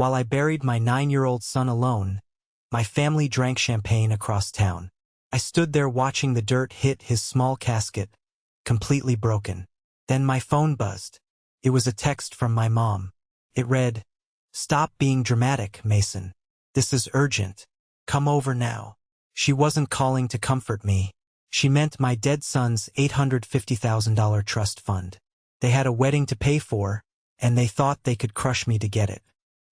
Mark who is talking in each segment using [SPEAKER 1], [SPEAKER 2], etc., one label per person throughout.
[SPEAKER 1] While I buried my 9-year-old son alone, my family drank champagne across town. I stood there watching the dirt hit his small casket, completely broken. Then my phone buzzed. It was a text from my mom. It read, "Stop being dramatic, Mason. This is urgent. Come over now." She wasn't calling to comfort me. She meant my dead son's $850,000 trust fund. They had a wedding to pay for, and they thought they could crush me to get it.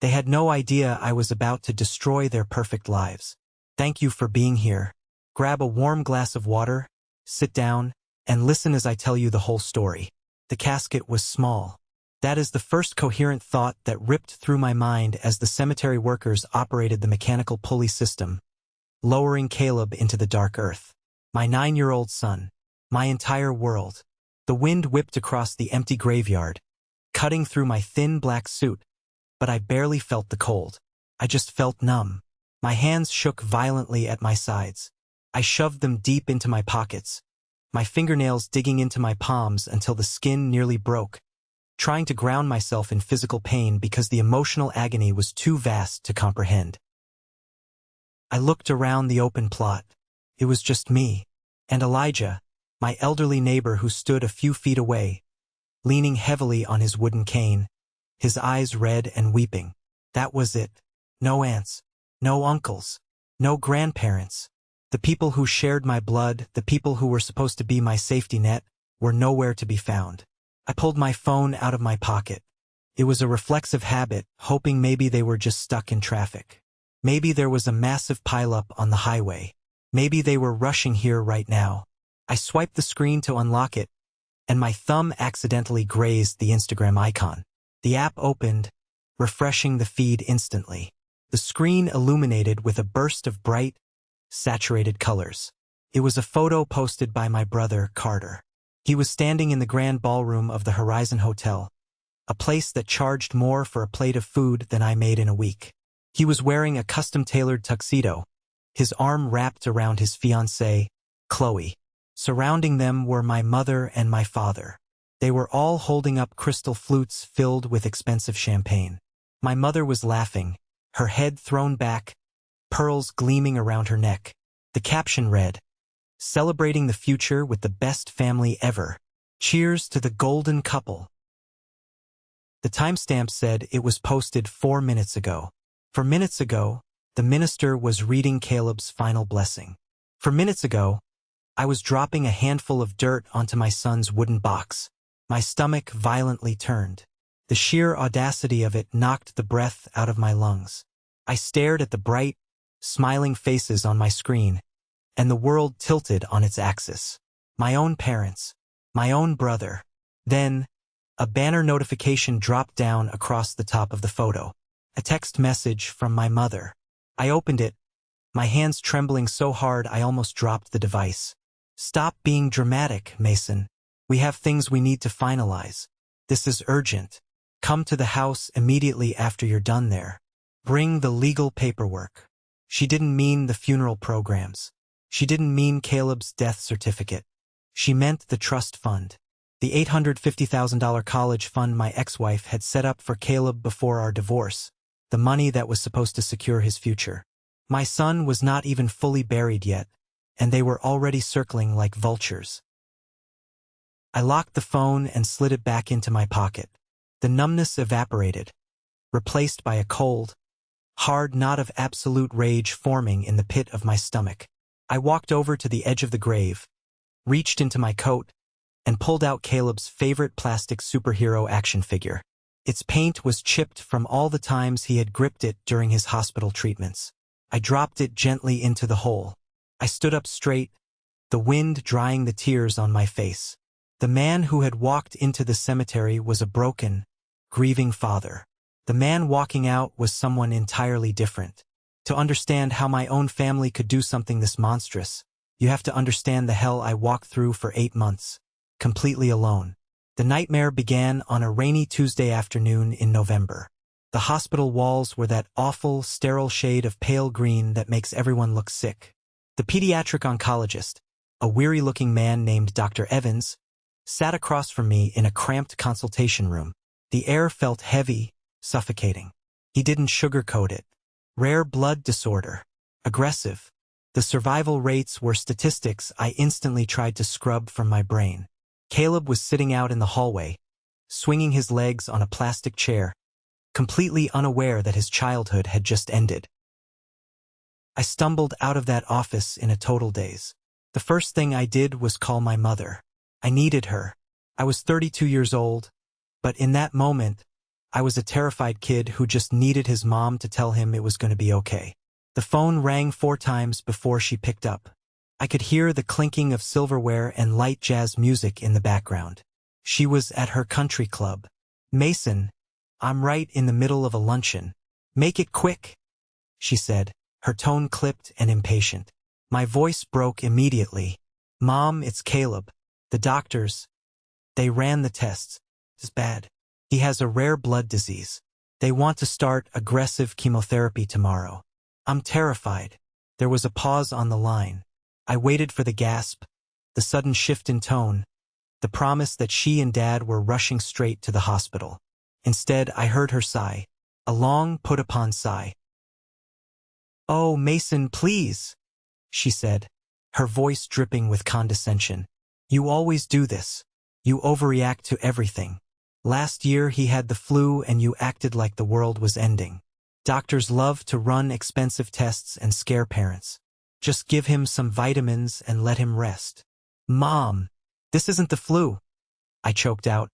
[SPEAKER 1] They had no idea I was about to destroy their perfect lives. Thank you for being here. Grab a warm glass of water, sit down, and listen as I tell you the whole story. The casket was small. That is the first coherent thought that ripped through my mind as the cemetery workers operated the mechanical pulley system, lowering Caleb into the dark earth. My 9-year-old son. My entire world. The wind whipped across the empty graveyard, cutting through my thin black suit, but I barely felt the cold. I just felt numb. My hands shook violently at my sides. I shoved them deep into my pockets, my fingernails digging into my palms until the skin nearly broke, trying to ground myself in physical pain because the emotional agony was too vast to comprehend. I looked around the open plot. It was just me and Elijah, my elderly neighbor who stood a few feet away, leaning heavily on his wooden cane, his eyes red and weeping. That was it. No aunts, no uncles, no grandparents. The people who shared my blood, the people who were supposed to be my safety net, were nowhere to be found. I pulled my phone out of my pocket. It was a reflexive habit, hoping maybe they were just stuck in traffic. Maybe there was a massive pileup on the highway. Maybe they were rushing here right now. I swiped the screen to unlock it, and my thumb accidentally grazed the Instagram icon. The app opened, refreshing the feed instantly. The screen illuminated with a burst of bright, saturated colors. It was a photo posted by my brother, Carter. He was standing in the grand ballroom of the Horizon Hotel, a place that charged more for a plate of food than I made in a week. He was wearing a custom-tailored tuxedo, his arm wrapped around his fiancée, Chloe. Surrounding them were my mother and my father. They were all holding up crystal flutes filled with expensive champagne. My mother was laughing, her head thrown back, pearls gleaming around her neck. The caption read, "Celebrating the future with the best family ever. Cheers to the golden couple." The timestamp said it was posted 4 minutes ago. For minutes ago, the minister was reading Caleb's final blessing. For minutes ago, I was dropping a handful of dirt onto my son's wooden box. My stomach violently turned. The sheer audacity of it knocked the breath out of my lungs. I stared at the bright, smiling faces on my screen, and the world tilted on its axis. My own parents, my own brother. Then, a banner notification dropped down across the top of the photo. A text message from my mother. I opened it, my hands trembling so hard I almost dropped the device. "Stop being dramatic, Mason. We have things we need to finalize. This is urgent. Come to the house immediately after you're done there. Bring the legal paperwork." She didn't mean the funeral programs. She didn't mean Caleb's death certificate. She meant the trust fund. The $850,000 college fund my ex-wife had set up for Caleb before our divorce. The money that was supposed to secure his future. My son was not even fully buried yet, and they were already circling like vultures. I locked the phone and slid it back into my pocket. The numbness evaporated, replaced by a cold, hard knot of absolute rage forming in the pit of my stomach. I walked over to the edge of the grave, reached into my coat, and pulled out Caleb's favorite plastic superhero action figure. Its paint was chipped from all the times he had gripped it during his hospital treatments. I dropped it gently into the hole. I stood up straight, the wind drying the tears on my face. The man who had walked into the cemetery was a broken, grieving father. The man walking out was someone entirely different. To understand how my own family could do something this monstrous, you have to understand the hell I walked through for 8 months, completely alone. The nightmare began on a rainy Tuesday afternoon in November. The hospital walls were that awful, sterile shade of pale green that makes everyone look sick. The pediatric oncologist, a weary-looking man named Dr. Evans, sat across from me in a cramped consultation room. The air felt heavy, suffocating. He didn't sugarcoat it. Rare blood disorder. Aggressive. The survival rates were statistics I instantly tried to scrub from my brain. Caleb was sitting out in the hallway, swinging his legs on a plastic chair, completely unaware that his childhood had just ended. I stumbled out of that office in a total daze. The first thing I did was call my mother. I needed her. I was 32 years old, but in that moment, I was a terrified kid who just needed his mom to tell him it was going to be okay. The phone rang 4 times before she picked up. I could hear the clinking of silverware and light jazz music in the background. She was at her country club. "Mason, I'm right in the middle of a luncheon. Make it quick," she said, her tone clipped and impatient. My voice broke immediately. "Mom, it's Caleb. The doctors, they ran the tests. It's bad. He has a rare blood disease. They want to start aggressive chemotherapy tomorrow. I'm terrified." There was a pause on the line. I waited for the gasp, the sudden shift in tone, the promise that she and Dad were rushing straight to the hospital. Instead, I heard her sigh, a long put-upon sigh. "Oh, Mason, please," she said, her voice dripping with condescension. "You always do this. You overreact to everything. Last year he had the flu and you acted like the world was ending. Doctors love to run expensive tests and scare parents. Just give him some vitamins and let him rest." "Mom, this isn't the flu," I choked out,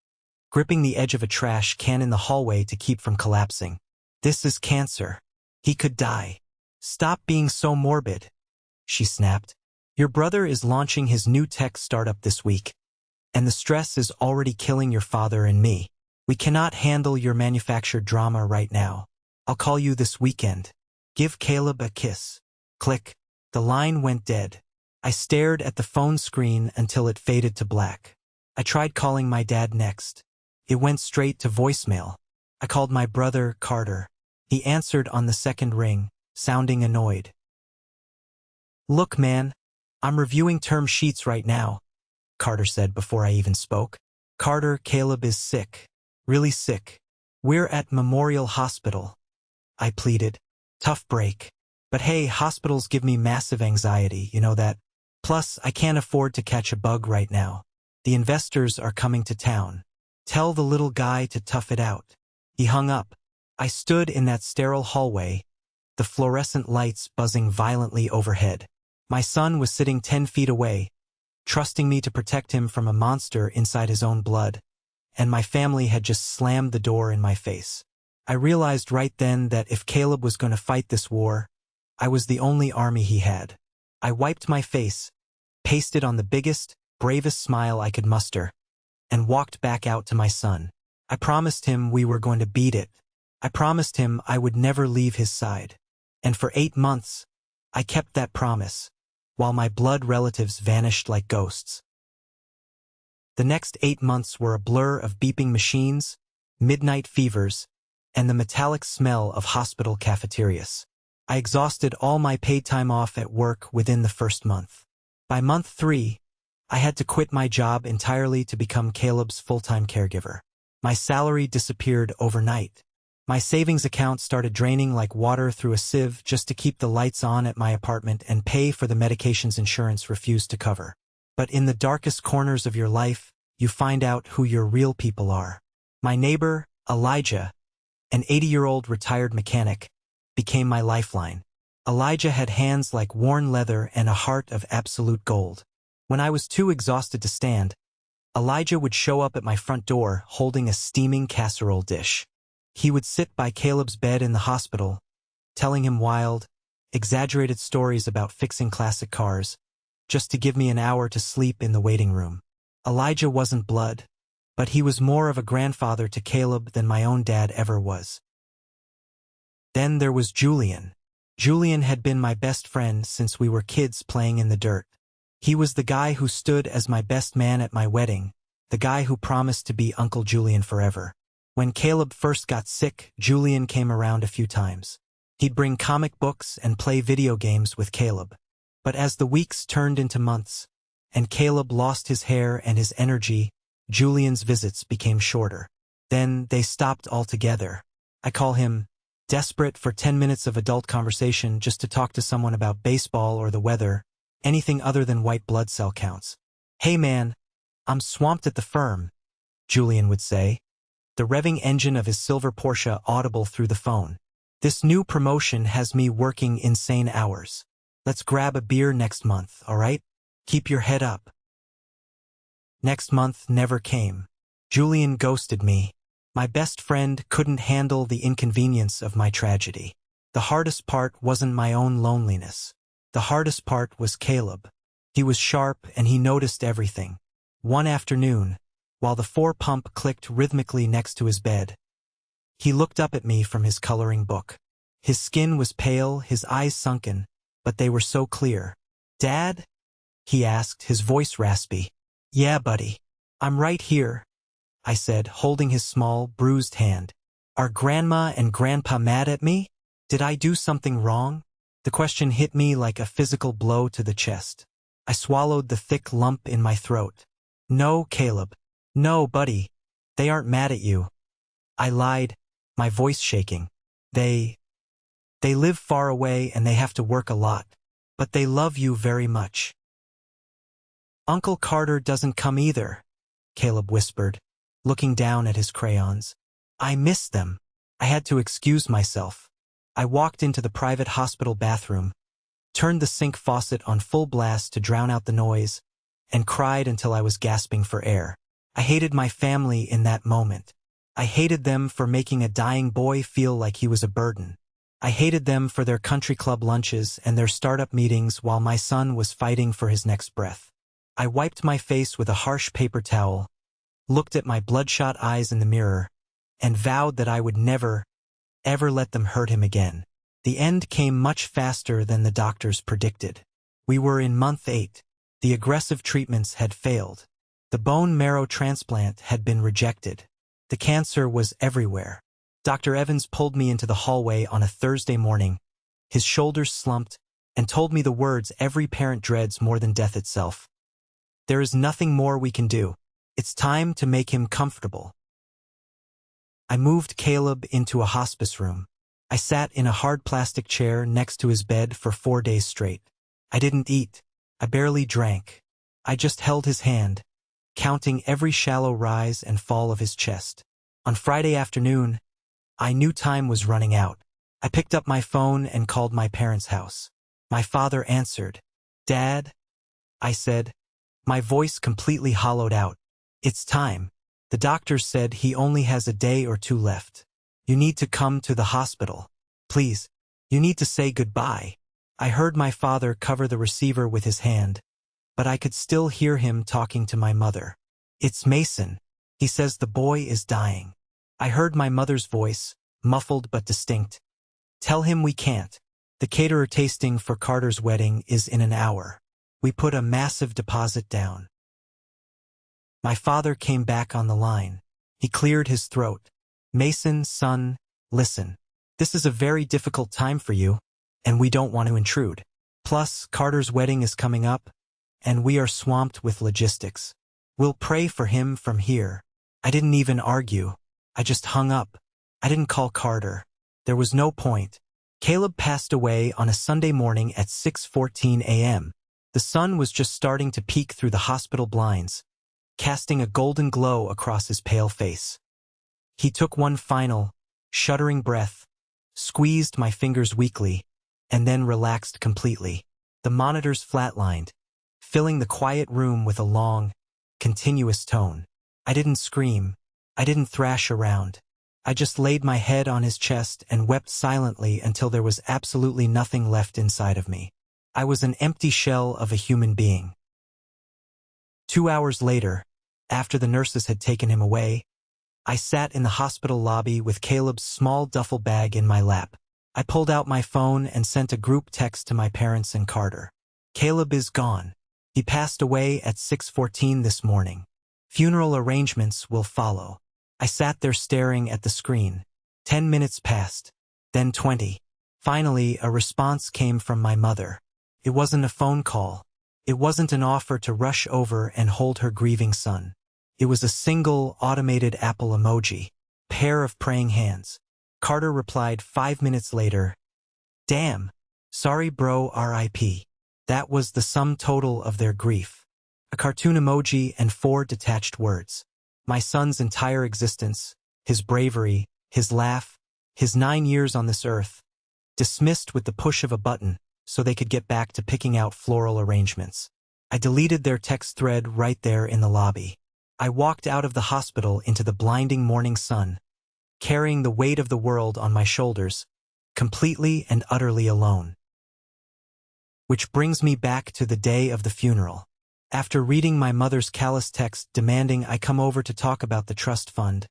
[SPEAKER 1] gripping the edge of a trash can in the hallway to keep from collapsing. "This is cancer. He could die." "Stop being so morbid," she snapped. "Your brother is launching his new tech startup this week, and the stress is already killing your father and me. We cannot handle your manufactured drama right now. I'll call you this weekend. Give Caleb a kiss." Click. The line went dead. I stared at the phone screen until it faded to black. I tried calling my dad next. It went straight to voicemail. I called my brother, Carter. He answered on the second ring, sounding annoyed. "Look, man, I'm reviewing term sheets right now," Carter said before I even spoke. "Carter, Caleb is sick. Really sick. We're at Memorial Hospital," I pleaded. "Tough break. But hey, hospitals give me massive anxiety, you know that? Plus, I can't afford to catch a bug right now. The investors are coming to town. Tell the little guy to tough it out." He hung up. I stood in that sterile hallway, the fluorescent lights buzzing violently overhead. My son was sitting 10 feet away, trusting me to protect him from a monster inside his own blood, and my family had just slammed the door in my face. I realized right then that if Caleb was going to fight this war, I was the only army he had. I wiped my face, pasted on the biggest, bravest smile I could muster, and walked back out to my son. I promised him we were going to beat it. I promised him I would never leave his side. And for 8 months, I kept that promise, while my blood relatives vanished like ghosts. The next 8 months were a blur of beeping machines, midnight fevers, and the metallic smell of hospital cafeterias. I exhausted all my paid time off at work within the first month. By month 3, I had to quit my job entirely to become Caleb's full-time caregiver. My salary disappeared overnight. My savings account started draining like water through a sieve just to keep the lights on at my apartment and pay for the medications insurance refused to cover. But in the darkest corners of your life, you find out who your real people are. My neighbor, Elijah, an 80-year-old retired mechanic, became my lifeline. Elijah had hands like worn leather and a heart of absolute gold. When I was too exhausted to stand, Elijah would show up at my front door holding a steaming casserole dish. He would sit by Caleb's bed in the hospital, telling him wild, exaggerated stories about fixing classic cars, just to give me an hour to sleep in the waiting room. Elijah wasn't blood, but he was more of a grandfather to Caleb than my own dad ever was. Then there was Julian. Julian had been my best friend since we were kids playing in the dirt. He was the guy who stood as my best man at my wedding, the guy who promised to be Uncle Julian forever. When Caleb first got sick, Julian came around a few times. He'd bring comic books and play video games with Caleb. But as the weeks turned into months, and Caleb lost his hair and his energy, Julian's visits became shorter. Then they stopped altogether. I call him desperate for 10 minutes of adult conversation just to talk to someone about baseball or the weather, anything other than white blood cell counts. "Hey man, I'm swamped at the firm," Julian would say, the revving engine of his silver Porsche audible through the phone. "This new promotion has me working insane hours. Let's grab a beer next month, all right? Keep your head up." Next month never came. Julian ghosted me. My best friend couldn't handle the inconvenience of my tragedy. The hardest part wasn't my own loneliness. The hardest part was Caleb. He was sharp and he noticed everything. One afternoon, while the 4-pump clicked rhythmically next to his bed, he looked up at me from his coloring book. His skin was pale, his eyes sunken, but they were so clear. "Dad?" he asked, his voice raspy. "Yeah, buddy. I'm right here," I said, holding his small, bruised hand. "Are Grandma and Grandpa mad at me? Did I do something wrong?" The question hit me like a physical blow to the chest. I swallowed the thick lump in my throat. "No, Caleb. No, buddy. They aren't mad at you," I lied, my voice shaking. They live far away and they have to work a lot. But they love you very much." "Uncle Carter doesn't come either," Caleb whispered, looking down at his crayons. "I miss them." I had to excuse myself. I walked into the private hospital bathroom, turned the sink faucet on full blast to drown out the noise, and cried until I was gasping for air. I hated my family in that moment. I hated them for making a dying boy feel like he was a burden. I hated them for their country club lunches and their startup meetings while my son was fighting for his next breath. I wiped my face with a harsh paper towel, looked at my bloodshot eyes in the mirror, and vowed that I would never, ever let them hurt him again. The end came much faster than the doctors predicted. We were in month 8. The aggressive treatments had failed. The bone marrow transplant had been rejected. The cancer was everywhere. Dr. Evans pulled me into the hallway on a Thursday morning, his shoulders slumped, and told me the words every parent dreads more than death itself. "There is nothing more we can do. It's time to make him comfortable." I moved Caleb into a hospice room. I sat in a hard plastic chair next to his bed for 4 days straight. I didn't eat. I barely drank. I just held his hand, counting every shallow rise and fall of his chest. On Friday afternoon, I knew time was running out. I picked up my phone and called my parents' house. My father answered. "Dad?" I said, my voice completely hollowed out. "It's time. The doctor said he only has a day or 2 left. You need to come to the hospital. Please. You need to say goodbye." I heard my father cover the receiver with his hand, but I could still hear him talking to my mother. "It's Mason. He says the boy is dying." I heard my mother's voice, muffled but distinct. "Tell him we can't. The caterer tasting for Carter's wedding is in an hour. We put a massive deposit down." My father came back on the line. He cleared his throat. "Mason, son, listen. This is a very difficult time for you, and we don't want to intrude. Plus, Carter's wedding is coming up, and we are swamped with logistics. We'll pray for him from here." I didn't even argue. I just hung up. I didn't call Carter. There was no point. Caleb passed away on a Sunday morning at 6:14 a.m. The sun was just starting to peek through the hospital blinds, casting a golden glow across his pale face. He took one final, shuddering breath, squeezed my fingers weakly, and then relaxed completely. The monitors flatlined, filling the quiet room with a long, continuous tone. I didn't scream. I didn't thrash around. I just laid my head on his chest and wept silently until there was absolutely nothing left inside of me. I was an empty shell of a human being. 2 hours later, after the nurses had taken him away, I sat in the hospital lobby with Caleb's small duffel bag in my lap. I pulled out my phone and sent a group text to my parents and Carter. "Caleb is gone. He passed away at 6:14 this morning. Funeral arrangements will follow." I sat there staring at the screen. 10 minutes passed, then 20. Finally, a response came from my mother. It wasn't a phone call. It wasn't an offer to rush over and hold her grieving son. It was a single automated Apple emoji, pair of praying hands. Carter replied 5 minutes later, "Damn. Sorry bro, RIP." That was the sum total of their grief. A cartoon emoji and 4 detached words. My son's entire existence, his bravery, his laugh, his 9 years on this earth, dismissed with the push of a button so they could get back to picking out floral arrangements. I deleted their text thread right there in the lobby. I walked out of the hospital into the blinding morning sun, carrying the weight of the world on my shoulders, completely and utterly alone. Which brings me back to the day of the funeral. After reading my mother's callous text demanding I come over to talk about the trust fund,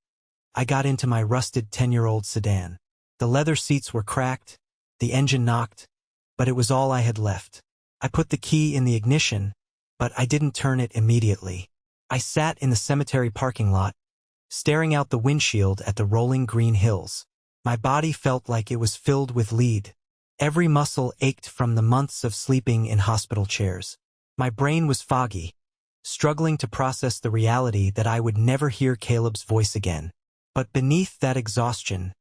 [SPEAKER 1] I got into my rusted 10-year-old sedan. The leather seats were cracked, the engine knocked, but it was all I had left. I put the key in the ignition, but I didn't turn it immediately. I sat in the cemetery parking lot, staring out the windshield at the rolling green hills. My body felt like it was filled with lead. Every muscle ached from the months of sleeping in hospital chairs. My brain was foggy, struggling to process the reality that I would never hear Caleb's voice again. But beneath that exhaustion,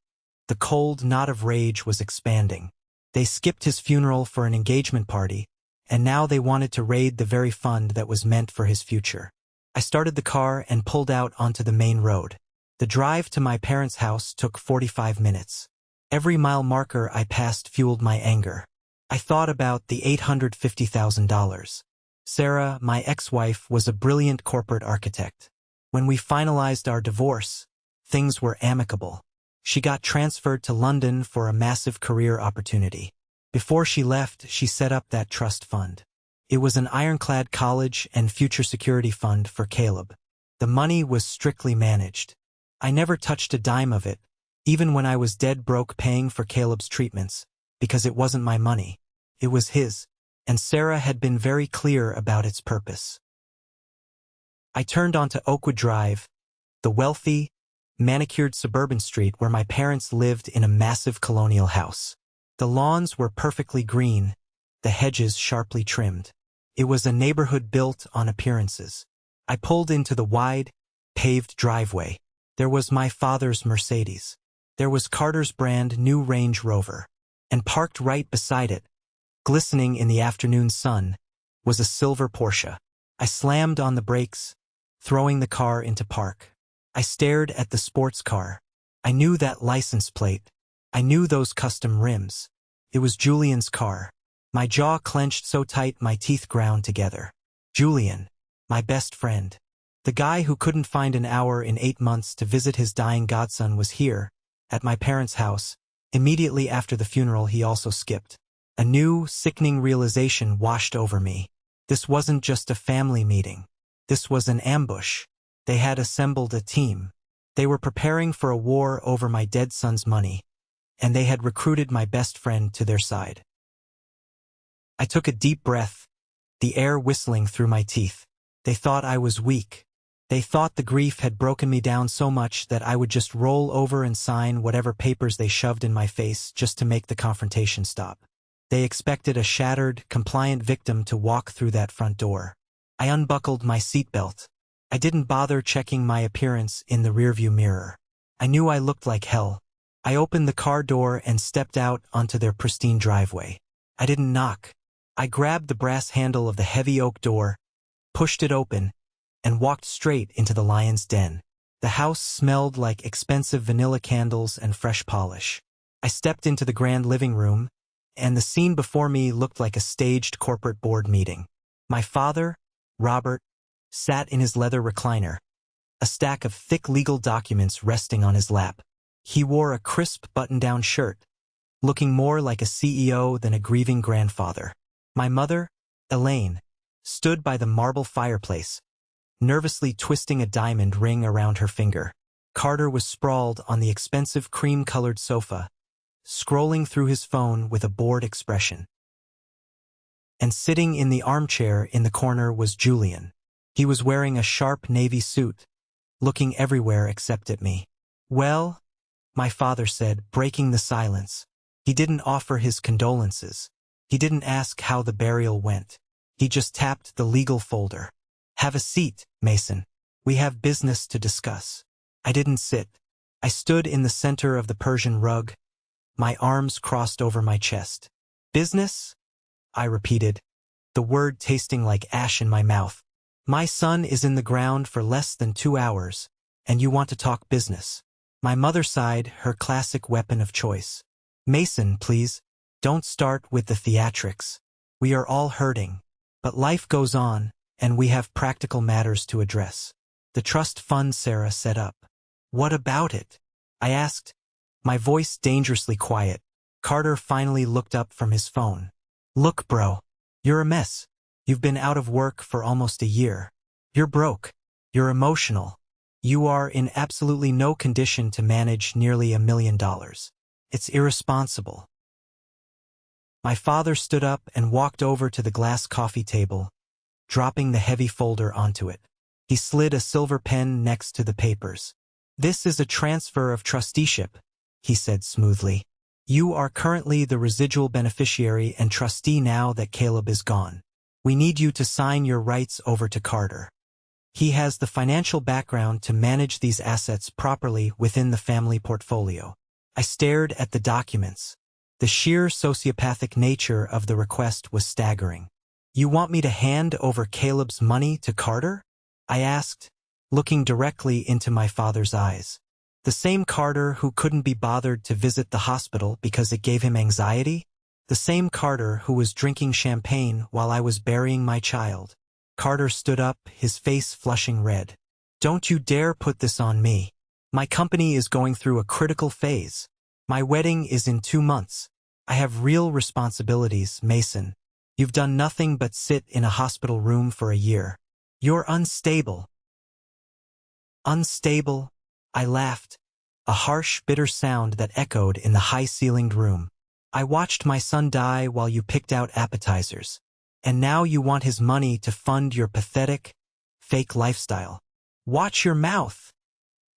[SPEAKER 1] the cold knot of rage was expanding. They skipped his funeral for an engagement party, and now they wanted to raid the very fund that was meant for his future. I started the car and pulled out onto the main road. The drive to my parents' house took 45 minutes. Every mile marker I passed fueled my anger. I thought about the $850,000. Sarah, my ex-wife, was a brilliant corporate architect. When we finalized our divorce, things were amicable. She got transferred to London for a massive career opportunity. Before she left, she set up that trust fund. It was an ironclad college and future security fund for Caleb. The money was strictly managed. I never touched a dime of it, even when I was dead broke paying for Caleb's treatments, because it wasn't my money. It was his, and Sarah had been very clear about its purpose. I turned onto Oakwood Drive, the wealthy, manicured suburban street where my parents lived in a massive colonial house. The lawns were perfectly green, the hedges sharply trimmed. It was a neighborhood built on appearances. I pulled into the wide, paved driveway. There was my father's Mercedes. There was Carter's brand new Range Rover. And parked right beside it, glistening in the afternoon sun, was a silver Porsche. I slammed on the brakes, throwing the car into park. I stared at the sports car. I knew that license plate. I knew those custom rims. It was Julian's car. My jaw clenched so tight my teeth ground together. Julian, my best friend. The guy who couldn't find an hour in 8 months to visit his dying godson was here, at my parents' house. Immediately after the funeral he also skipped. A new, sickening realization washed over me. This wasn't just a family meeting. This was an ambush. They had assembled a team. They were preparing for a war over my dead son's money, and they had recruited my best friend to their side. I took a deep breath, the air whistling through my teeth. They thought I was weak. They thought the grief had broken me down so much that I would just roll over and sign whatever papers they shoved in my face just to make the confrontation stop. They expected a shattered, compliant victim to walk through that front door. I unbuckled my seatbelt. I didn't bother checking my appearance in the rearview mirror. I knew I looked like hell. I opened the car door and stepped out onto their pristine driveway. I didn't knock. I grabbed the brass handle of the heavy oak door, pushed it open, and walked straight into the lion's den. The house smelled like expensive vanilla candles and fresh polish. I stepped into the grand living room, and the scene before me looked like a staged corporate board meeting. My father, Robert, sat in his leather recliner, a stack of thick legal documents resting on his lap. He wore a crisp button-down shirt, looking more like a CEO than a grieving grandfather. My mother, Elaine, stood by the marble fireplace, nervously twisting a diamond ring around her finger. Carter was sprawled on the expensive cream-colored sofa, scrolling through his phone with a bored expression. And sitting in the armchair in the corner was Julian. He was wearing a sharp navy suit, looking everywhere except at me. "Well," my father said, breaking the silence. He didn't offer his condolences. He didn't ask how the burial went. He just tapped the legal folder. "Have a seat, Mason. We have business to discuss." I didn't sit. I stood in the center of the Persian rug, my arms crossed over my chest. Business? I repeated, the word tasting like ash in my mouth. My son is in the ground for less than 2 hours, and you want to talk business. My mother sighed, her classic weapon of choice. Mason, please, don't start with the theatrics. We are all hurting. But life goes on, and we have practical matters to address. The trust fund Sarah set up. What about it? I asked, my voice dangerously quiet. Carter finally looked up from his phone. Look, bro. You're a mess. You've been out of work for almost a year. You're broke. You're emotional. You are in absolutely no condition to manage nearly $1 million. It's irresponsible. My father stood up and walked over to the glass coffee table, dropping the heavy folder onto it. He slid a silver pen next to the papers. This is a transfer of trusteeship, he said smoothly. You are currently the residual beneficiary and trustee now that Caleb is gone. We need you to sign your rights over to Carter. He has the financial background to manage these assets properly within the family portfolio. I stared at the documents. The sheer sociopathic nature of the request was staggering. You want me to hand over Caleb's money to Carter? I asked, looking directly into my father's eyes. The same Carter who couldn't be bothered to visit the hospital because it gave him anxiety? The same Carter who was drinking champagne while I was burying my child. Carter stood up, his face flushing red. Don't you dare put this on me. My company is going through a critical phase. My wedding is in 2 months. I have real responsibilities, Mason. You've done nothing but sit in a hospital room for a year. You're unstable. Unstable? I laughed, a harsh, bitter sound that echoed in the high-ceilinged room. I watched my son die while you picked out appetizers. And now you want his money to fund your pathetic, fake lifestyle. Watch your mouth,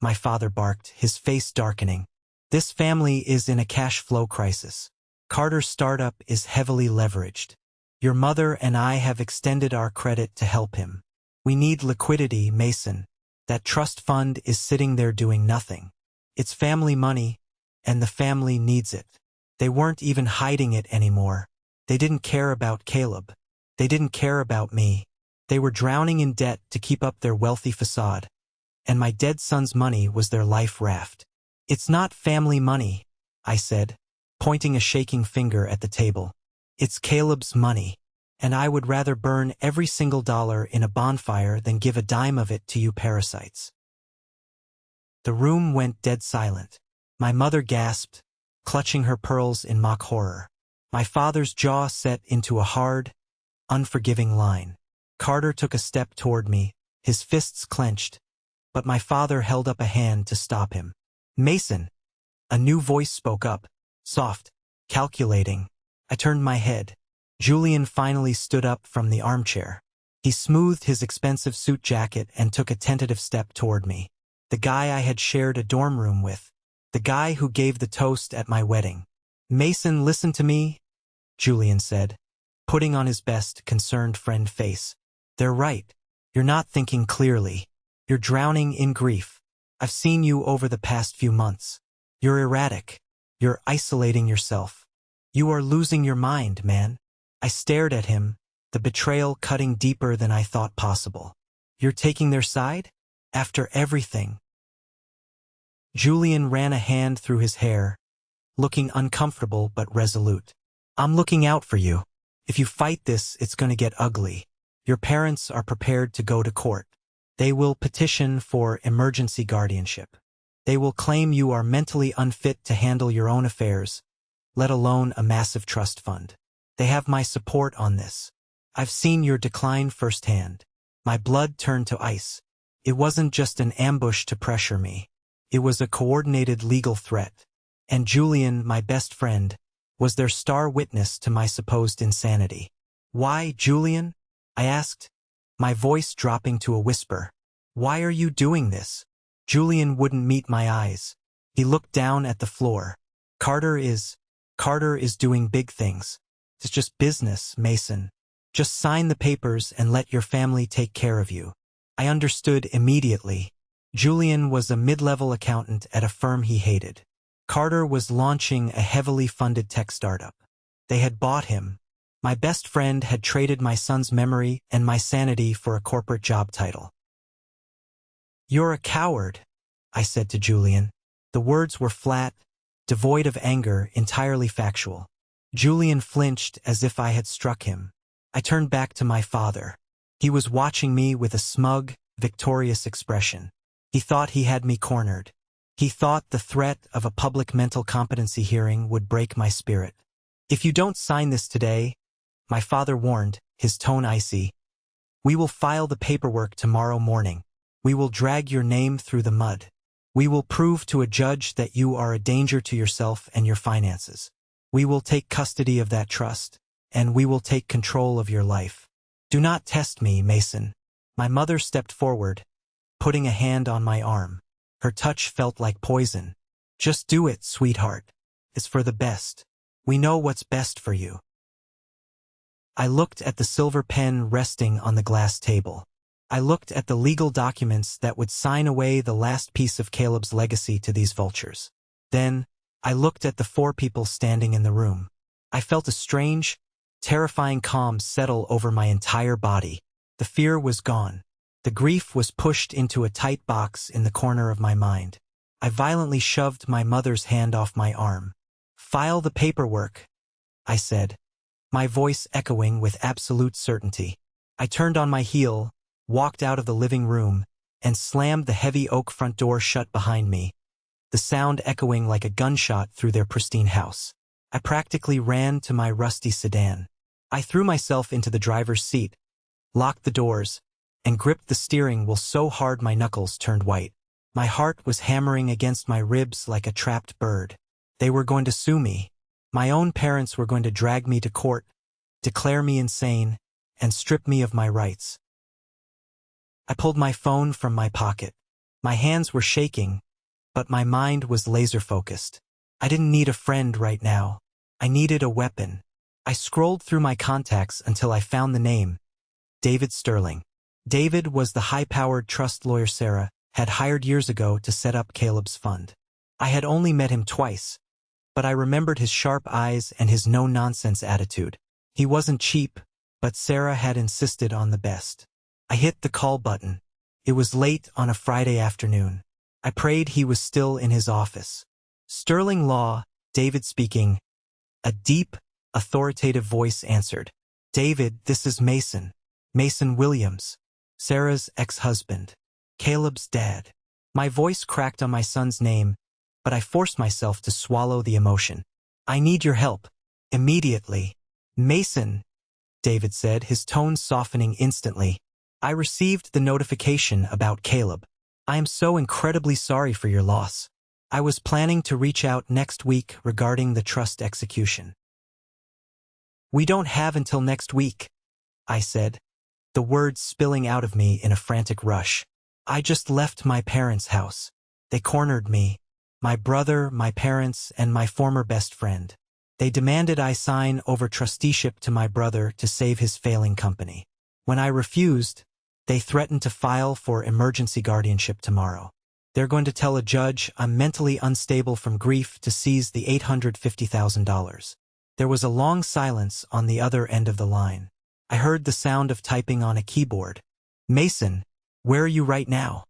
[SPEAKER 1] my father barked, his face darkening. This family is in a cash flow crisis. Carter's startup is heavily leveraged. Your mother and I have extended our credit to help him. We need liquidity, Mason. That trust fund is sitting there doing nothing. It's family money, and the family needs it. They weren't even hiding it anymore. They didn't care about Caleb. They didn't care about me. They were drowning in debt to keep up their wealthy facade. And my dead son's money was their life raft. It's not family money, I said, pointing a shaking finger at the table. It's Caleb's money, and I would rather burn every single dollar in a bonfire than give a dime of it to you parasites. The room went dead silent. My mother gasped, clutching her pearls in mock horror. My father's jaw set into a hard, unforgiving line. Carter took a step toward me, his fists clenched, but my father held up a hand to stop him. Mason! A new voice spoke up, soft, calculating. I turned my head. Julian finally stood up from the armchair. He smoothed his expensive suit jacket and took a tentative step toward me. The guy I had shared a dorm room with. The guy who gave the toast at my wedding. Mason, listen to me, Julian said, putting on his best concerned friend face. They're right. You're not thinking clearly. You're drowning in grief. I've seen you over the past few months. You're erratic. You're isolating yourself. You are losing your mind, man. I stared at him, the betrayal cutting deeper than I thought possible. You're taking their side? After everything? Julian ran a hand through his hair, looking uncomfortable but resolute. I'm looking out for you. If you fight this, it's going to get ugly. Your parents are prepared to go to court. They will petition for emergency guardianship. They will claim you are mentally unfit to handle your own affairs, let alone a massive trust fund. They have my support on this. I've seen your decline firsthand. My blood turned to ice. It wasn't just an ambush to pressure me. It was a coordinated legal threat. And Julian, my best friend, was their star witness to my supposed insanity. Why, Julian? I asked, my voice dropping to a whisper. Why are you doing this? Julian wouldn't meet my eyes. He looked down at the floor. Carter is doing big things. It's just business, Mason. Just sign the papers and let your family take care of you. I understood immediately. Julian was a mid-level accountant at a firm he hated. Carter was launching a heavily funded tech startup. They had bought him. My best friend had traded my son's memory and my sanity for a corporate job title. "You're a coward," I said to Julian. The words were flat, devoid of anger, entirely factual. Julian flinched as if I had struck him. I turned back to my father. He was watching me with a smug, victorious expression. He thought he had me cornered. He thought the threat of a public mental competency hearing would break my spirit. "If you don't sign this today," my father warned, his tone icy, "we will file the paperwork tomorrow morning. We will drag your name through the mud. We will prove to a judge that you are a danger to yourself and your finances. We will take custody of that trust, and we will take control of your life. Do not test me, Mason." My mother stepped forward, putting a hand on my arm. Her touch felt like poison. "Just do it, sweetheart. It's for the best. We know what's best for you." I looked at the silver pen resting on the glass table. I looked at the legal documents that would sign away the last piece of Caleb's legacy to these vultures. Then, I looked at the 4 people standing in the room. I felt a strange, terrifying calm settle over my entire body. The fear was gone. The grief was pushed into a tight box in the corner of my mind. I violently shoved my mother's hand off my arm. "File the paperwork," I said, my voice echoing with absolute certainty. I turned on my heel, walked out of the living room, and slammed the heavy oak front door shut behind me, the sound echoing like a gunshot through their pristine house. I practically ran to my rusty sedan. I threw myself into the driver's seat, locked the doors, and gripped the steering wheel so hard my knuckles turned white. My heart was hammering against my ribs like a trapped bird. They were going to sue me. My own parents were going to drag me to court, declare me insane, and strip me of my rights. I pulled my phone from my pocket. My hands were shaking, but my mind was laser-focused. I didn't need a friend right now. I needed a weapon. I scrolled through my contacts until I found the name, David Sterling. David was the high-powered trust lawyer Sarah had hired years ago to set up Caleb's fund. I had only met him twice, but I remembered his sharp eyes and his no-nonsense attitude. He wasn't cheap, but Sarah had insisted on the best. I hit the call button. It was late on a Friday afternoon. I prayed he was still in his office. "Sterling Law," David speaking. A deep, authoritative voice answered. "David, this is Mason. Mason Williams, Sarah's ex-husband. Caleb's dad." My voice cracked on my son's name, but I forced myself to swallow the emotion. "I need your help. Immediately." "Mason," David said, his tone softening instantly. "I received the notification about Caleb. I am so incredibly sorry for your loss. I was planning to reach out next week regarding the trust execution." "We don't have until next week," I said, the words spilling out of me in a frantic rush. "I just left my parents' house. They cornered me. My brother, my parents, and my former best friend. They demanded I sign over trusteeship to my brother to save his failing company. When I refused, they threatened to file for emergency guardianship tomorrow. They're going to tell a judge I'm mentally unstable from grief to seize the $850,000. There was a long silence on the other end of the line. I heard the sound of typing on a keyboard. "Mason, where are you right now?"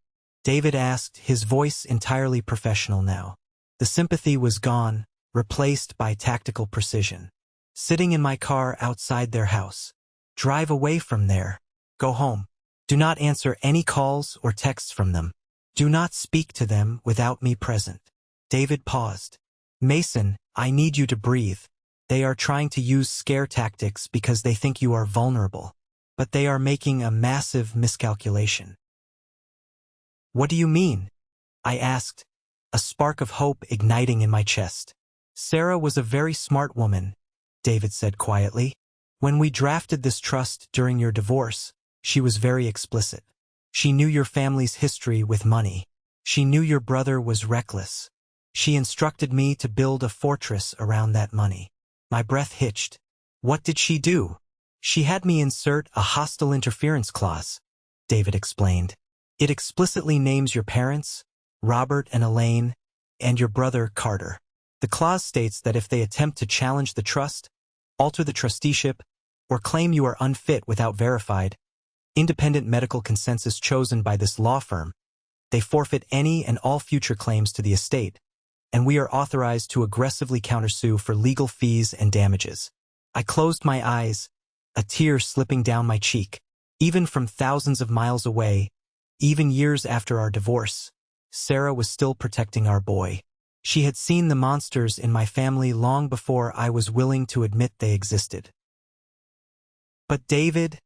[SPEAKER 1] David asked, his voice entirely professional now. The sympathy was gone, replaced by tactical precision. "Sitting in my car outside their house. Drive away from there. Go home. Do not answer any calls or texts from them. Do not speak to them without me present." David paused. "Mason, I need you to breathe. They are trying to use scare tactics because they think you are vulnerable. But they are making a massive miscalculation." "What do you mean?" I asked, a spark of hope igniting in my chest. "Sarah was a very smart woman," David said quietly. "When we drafted this trust during your divorce, she was very explicit. She knew your family's history with money. She knew your brother was reckless. She instructed me to build a fortress around that money." My breath hitched. "What did she do?" "She had me insert a hostile interference clause," David explained. It explicitly names your parents, Robert and Elaine, and your brother, Carter. The clause states that if they attempt to challenge the trust, alter the trusteeship, or claim you are unfit without verified, independent medical consensus chosen by this law firm, they forfeit any and all future claims to the estate, and we are authorized to aggressively countersue for legal fees and damages. I closed my eyes, a tear slipping down my cheek. Even from thousands of miles away, even years after our divorce, Sarah was still protecting our boy. She had seen the monsters in my family long before I was willing to admit they existed. But David,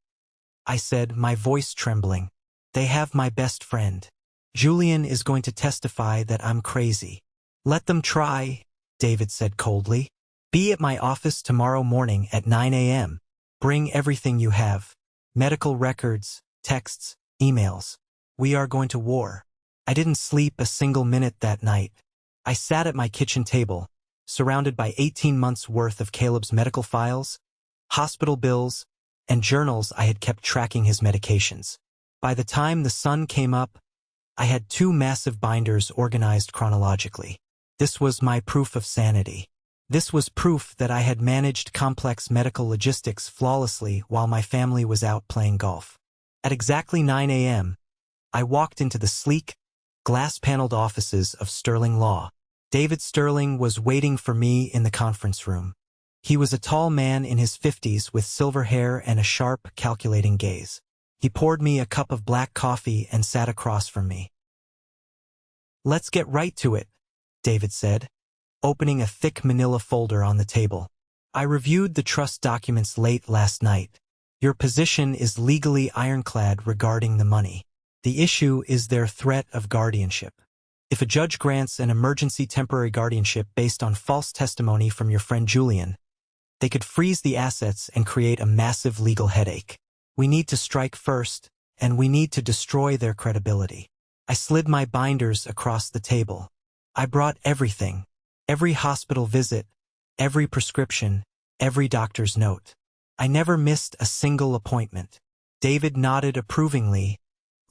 [SPEAKER 1] I said, my voice trembling, they have my best friend. Julian is going to testify that I'm crazy. Let them try, David said coldly. Be at my office tomorrow morning at 9 a.m. Bring everything you have. Medical records, texts, emails. We are going to war. I didn't sleep a single minute that night. I sat at my kitchen table, surrounded by 18 months' worth of Caleb's medical files, hospital bills, and journals I had kept tracking his medications. By the time the sun came up, I had 2 massive binders organized chronologically. This was my proof of sanity. This was proof that I had managed complex medical logistics flawlessly while my family was out playing golf. At exactly 9 a.m., I walked into the sleek, glass-paneled offices of Sterling Law. David Sterling was waiting for me in the conference room. He was a tall man in his 50s with silver hair and a sharp, calculating gaze. He poured me a cup of black coffee and sat across from me. "Let's get right to it," David said, opening a thick manila folder on the table. "I reviewed the trust documents late last night. Your position is legally ironclad regarding the money. The issue is their threat of guardianship. If a judge grants an emergency temporary guardianship based on false testimony from your friend Julian, they could freeze the assets and create a massive legal headache. We need to strike first, and we need to destroy their credibility." I slid my binders across the table. I brought everything. Every hospital visit, every prescription, every doctor's note. I never missed a single appointment. David nodded approvingly,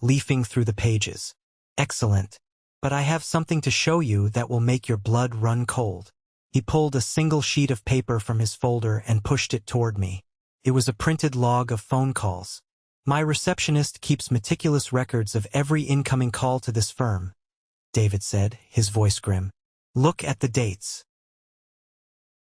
[SPEAKER 1] leafing through the pages. "Excellent. But I have something to show you that will make your blood run cold." He pulled a single sheet of paper from his folder and pushed it toward me. It was a printed log of phone calls. "My receptionist keeps meticulous records of every incoming call to this firm," David said, his voice grim. "Look at the dates."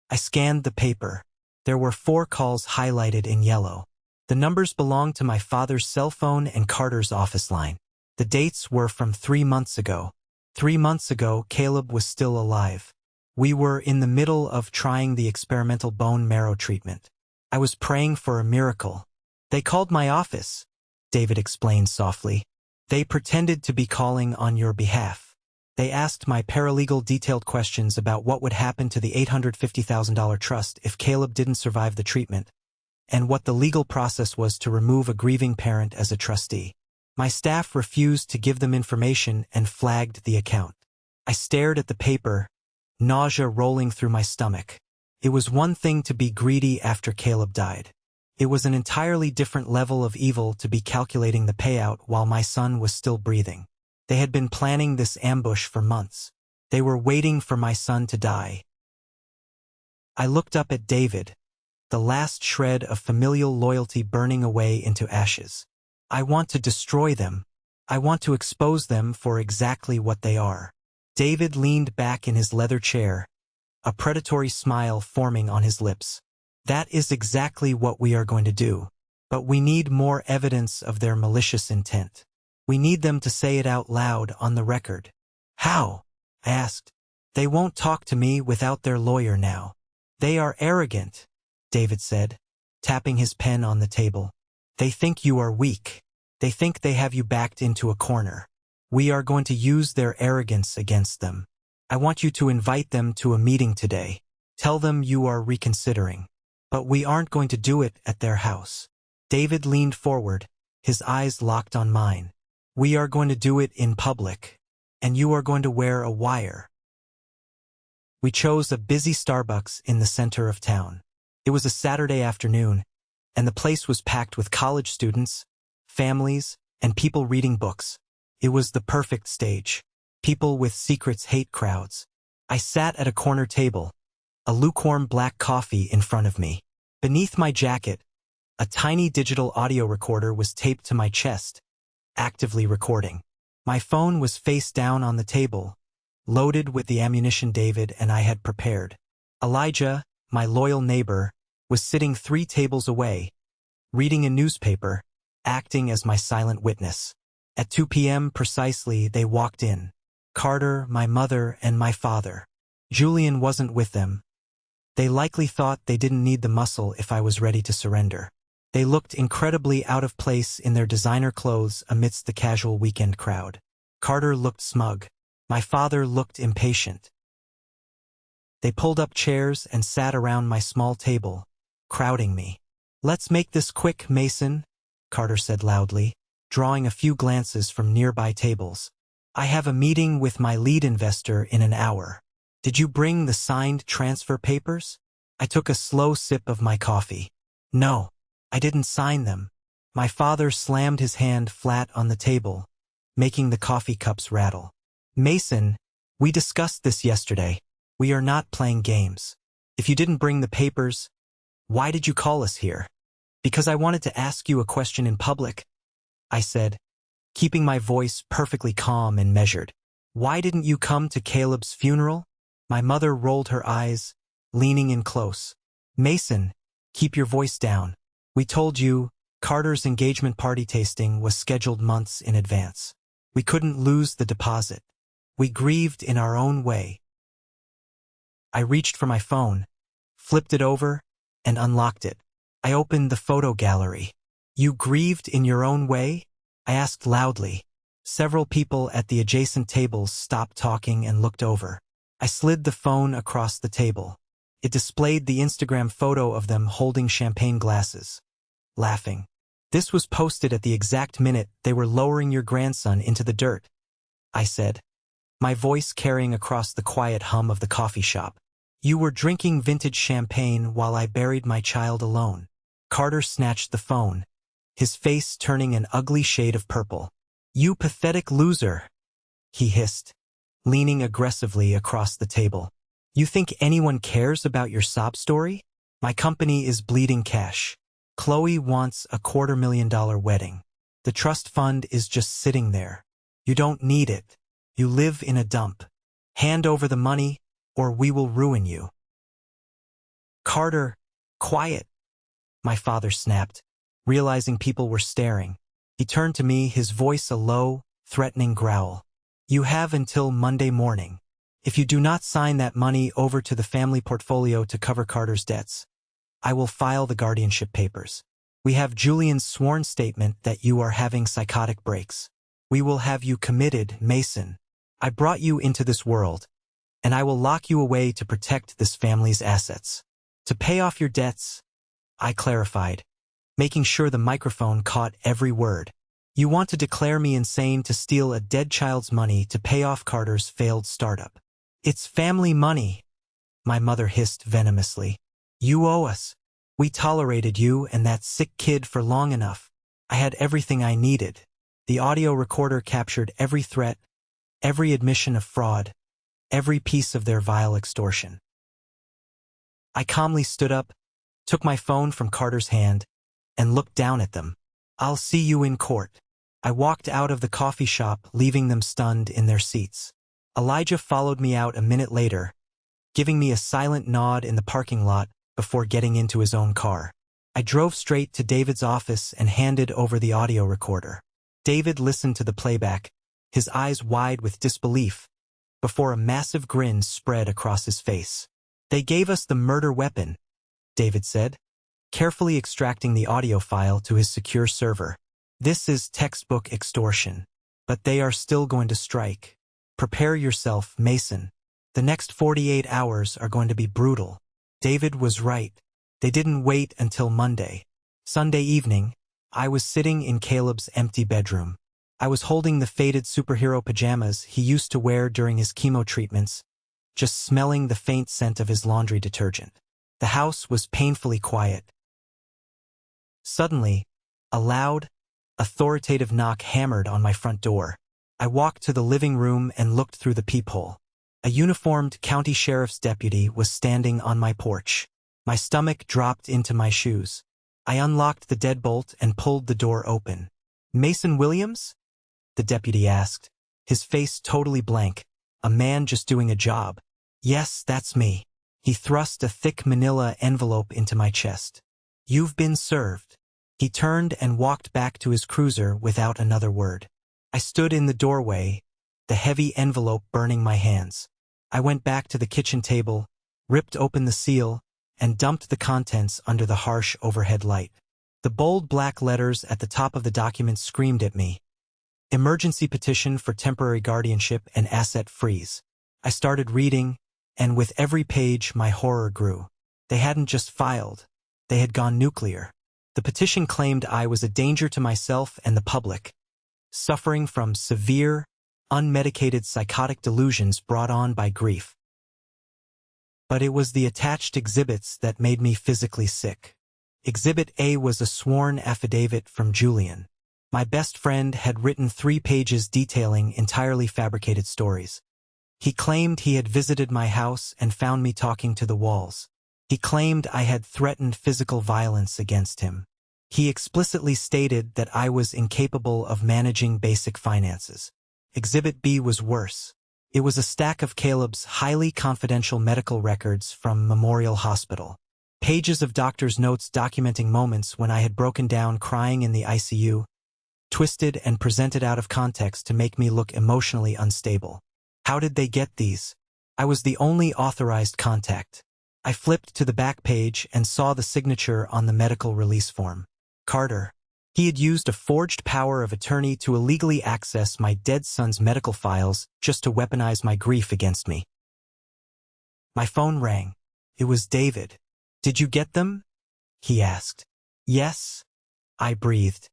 [SPEAKER 1] I scanned the paper. There were 4 calls highlighted in yellow. The numbers belonged to my father's cell phone and Carter's office line. The dates were from 3 months ago. 3 months ago, Caleb was still alive. We were in the middle of trying the experimental bone marrow treatment. I was praying for a miracle. "They called my office," David explained softly. "They pretended to be calling on your behalf. They asked my paralegal detailed questions about what would happen to the $850,000 trust if Caleb didn't survive the treatment, and what the legal process was to remove a grieving parent as a trustee. My staff refused to give them information and flagged the account. I stared at the paper, nausea rolling through my stomach. It was one thing to be greedy after Caleb died. It was an entirely different level of evil to be calculating the payout while my son was still breathing. They had been planning this ambush for months. They were waiting for my son to die. I looked up at David, the last shred of familial loyalty burning away into ashes. "I want to destroy them. I want to expose them for exactly what they are." David leaned back in his leather chair, a predatory smile forming on his lips. "That is exactly what we are going to do. But we need more evidence of their malicious intent. We need them to say it out loud on the record." "How?" I asked. "They won't talk to me without their lawyer now." "They are arrogant," David said, tapping his pen on the table. "They think you are weak. They think they have you backed into a corner. We are going to use their arrogance against them. I want you to invite them to a meeting today. Tell them you are reconsidering. But we aren't going to do it at their house." David leaned forward, his eyes locked on mine. "We are going to do it in public, and you are going to wear a wire." We chose a busy Starbucks in the center of town. It was a Saturday afternoon, and the place was packed with college students, families, and people reading books. It was the perfect stage. People with secrets hate crowds. I sat at a corner table, a lukewarm black coffee in front of me. Beneath my jacket, a tiny digital audio recorder was taped to my chest, actively recording. My phone was face down on the table, loaded with the ammunition David and I had prepared. Elijah, my loyal neighbor, was sitting 3 tables away, reading a newspaper, acting as my silent witness. At 2 p.m. precisely, they walked in. Carter, my mother, and my father. Julian wasn't with them. They likely thought they didn't need the muscle if I was ready to surrender. They looked incredibly out of place in their designer clothes amidst the casual weekend crowd. Carter looked smug. My father looked impatient. They pulled up chairs and sat around my small table, crowding me. "Let's make this quick, Mason," Carter said loudly, drawing a few glances from nearby tables. "I have a meeting with my lead investor in an hour. Did you bring the signed transfer papers?" I took a slow sip of my coffee. "No, I didn't sign them." My father slammed his hand flat on the table, making the coffee cups rattle. "Mason, we discussed this yesterday. We are not playing games. If you didn't bring the papers, why did you call us here?" "Because I wanted to ask you a question in public," I said, keeping my voice perfectly calm and measured. "Why didn't you come to Caleb's funeral?" My mother rolled her eyes, leaning in close. "Mason, keep your voice down. We told you Carter's engagement party tasting was scheduled months in advance. We couldn't lose the deposit. We grieved in our own way." I reached for my phone, flipped it over, and unlocked it. I opened the photo gallery. "You grieved in your own way?" I asked loudly. Several people at the adjacent tables stopped talking and looked over. I slid the phone across the table. It displayed the Instagram photo of them holding champagne glasses, laughing. "This was posted at the exact minute they were lowering your grandson into the dirt," I said, my voice carrying across the quiet hum of the coffee shop. "You were drinking vintage champagne while I buried my child alone." Carter snatched the phone, his face turning an ugly shade of purple. "You pathetic loser," he hissed, leaning aggressively across the table. "You think anyone cares about your sob story? My company is bleeding cash. Chloe wants a $250,000 wedding. The trust fund is just sitting there. You don't need it. You live in a dump. Hand over the money, or we will ruin you." "Carter, quiet," my father snapped, realizing people were staring. He turned to me, his voice a low, threatening growl. "You have until Monday morning. If you do not sign that money over to the family portfolio to cover Carter's debts, I will file the guardianship papers. We have Julian's sworn statement that you are having psychotic breaks. We will have you committed, Mason. I brought you into this world, and I will lock you away to protect this family's assets. To pay off your debts," I clarified, making sure the microphone caught every word. "You want to declare me insane to steal a dead child's money to pay off Carter's failed startup. It's family money," my mother hissed venomously. "You owe us. We tolerated you and that sick kid for long enough. I had everything I needed." The audio recorder captured every threat, every admission of fraud, every piece of their vile extortion. I calmly stood up, took my phone from Carter's hand, and looked down at them. "I'll see you in court." I walked out of the coffee shop, leaving them stunned in their seats. Elijah followed me out a minute later, giving me a silent nod in the parking lot before getting into his own car. I drove straight to David's office and handed over the audio recorder. David listened to the playback, his eyes wide with disbelief, before a massive grin spread across his face. "They gave us the murder weapon," David said, carefully extracting the audio file to his secure server. "This is textbook extortion, but they are still going to strike. Prepare yourself, Mason. The next 48 hours are going to be brutal." David was right. They didn't wait until Monday. Sunday evening, I was sitting in Caleb's empty bedroom. I was holding the faded superhero pajamas he used to wear during his chemo treatments, just smelling the faint scent of his laundry detergent. The house was painfully quiet. Suddenly, a loud, authoritative knock hammered on my front door. I walked to the living room and looked through the peephole. A uniformed county sheriff's deputy was standing on my porch. My stomach dropped into my shoes. I unlocked the deadbolt and pulled the door open. "Mason Williams?" the deputy asked, his face totally blank. "A man just doing a job." "Yes, that's me." He thrust a thick manila envelope into my chest. "You've been served." He turned and walked back to his cruiser without another word. I stood in the doorway, the heavy envelope burning my hands. I went back to the kitchen table, ripped open the seal, and dumped the contents under the harsh overhead light. The bold black letters at the top of the document screamed at me. Emergency petition for temporary guardianship and asset freeze. I started reading, and with every page my horror grew. They hadn't just filed, they had gone nuclear. The petition claimed I was a danger to myself and the public, suffering from severe, unmedicated psychotic delusions brought on by grief. But it was the attached exhibits that made me physically sick. Exhibit A was a sworn affidavit from Julian. My best friend had written 3 pages detailing entirely fabricated stories. He claimed he had visited my house and found me talking to the walls. He claimed I had threatened physical violence against him. He explicitly stated that I was incapable of managing basic finances. Exhibit B was worse. It was a stack of Caleb's highly confidential medical records from Memorial Hospital. Pages of doctor's notes documenting moments when I had broken down crying in the ICU, twisted and presented out of context to make me look emotionally unstable. How did they get these? I was the only authorized contact. I flipped to the back page and saw the signature on the medical release form. Carter. He had used a forged power of attorney to illegally access my dead son's medical files just to weaponize my grief against me. My phone rang. It was David. "Did you get them?" he asked. "Yes," I breathed,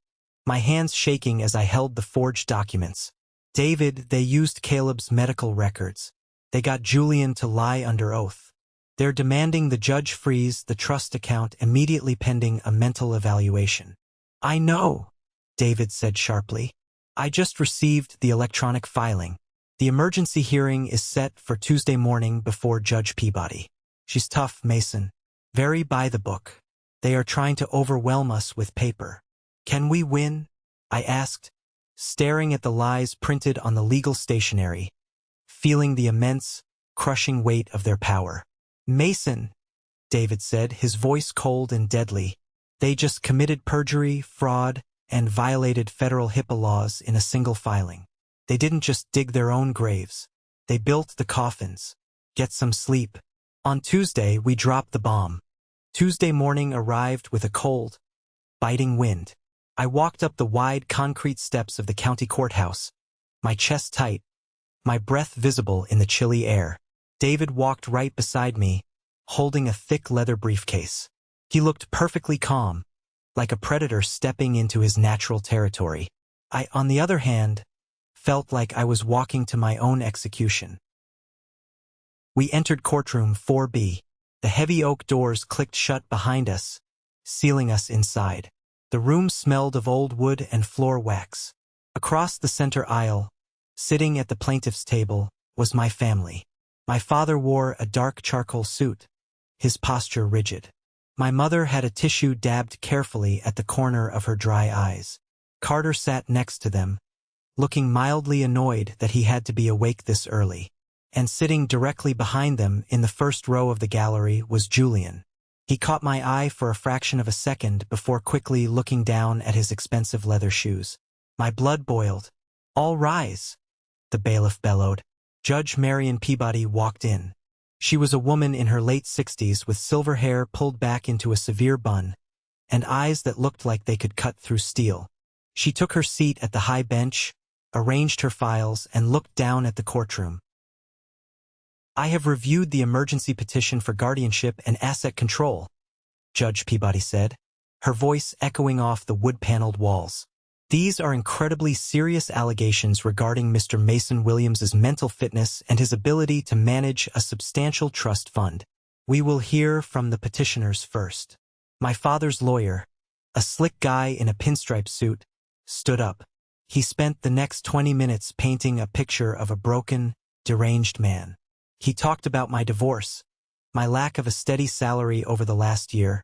[SPEAKER 1] my hands shaking as I held the forged documents. "David, they used Caleb's medical records. They got Julian to lie under oath. They're demanding the judge freeze the trust account immediately pending a mental evaluation." "I know," David said sharply. "I just received the electronic filing. The emergency hearing is set for Tuesday morning before Judge Peabody. She's tough, Mason. Very by the book. They are trying to overwhelm us with paper." "Can we win?" I asked, staring at the lies printed on the legal stationery, feeling the immense, crushing weight of their power. "Mason," David said, his voice cold and deadly, "they just committed perjury, fraud, and violated federal HIPAA laws in a single filing. They didn't just dig their own graves. They built the coffins. Get some sleep." On Tuesday, we dropped the bomb. Tuesday morning arrived with a cold, biting wind. I walked up the wide concrete steps of the county courthouse, my chest tight, my breath visible in the chilly air. David walked right beside me, holding a thick leather briefcase. He looked perfectly calm, like a predator stepping into his natural territory. I, on the other hand, felt like I was walking to my own execution. We entered courtroom 4B. The heavy oak doors clicked shut behind us, sealing us inside. The room smelled of old wood and floor wax. Across the center aisle, sitting at the plaintiff's table, was my family. My father wore a dark charcoal suit, his posture rigid. My mother had a tissue dabbed carefully at the corner of her dry eyes. Carter sat next to them, looking mildly annoyed that he had to be awake this early. And sitting directly behind them in the first row of the gallery was Julian. He caught my eye for a fraction of a second before quickly looking down at his expensive leather shoes. My blood boiled. "All rise," the bailiff bellowed. Judge Marion Peabody walked in. She was a woman in her late 60s with silver hair pulled back into a severe bun, and eyes that looked like they could cut through steel. She took her seat at the high bench, arranged her files, and looked down at the courtroom. "I have reviewed the emergency petition for guardianship and asset control," Judge Peabody said, her voice echoing off the wood-paneled walls. "These are incredibly serious allegations regarding Mr. Mason Williams's mental fitness and his ability to manage a substantial trust fund. We will hear from the petitioners first." My father's lawyer, a slick guy in a pinstripe suit, stood up. He spent the next 20 minutes painting a picture of a broken, deranged man. He talked about my divorce, my lack of a steady salary over the last year,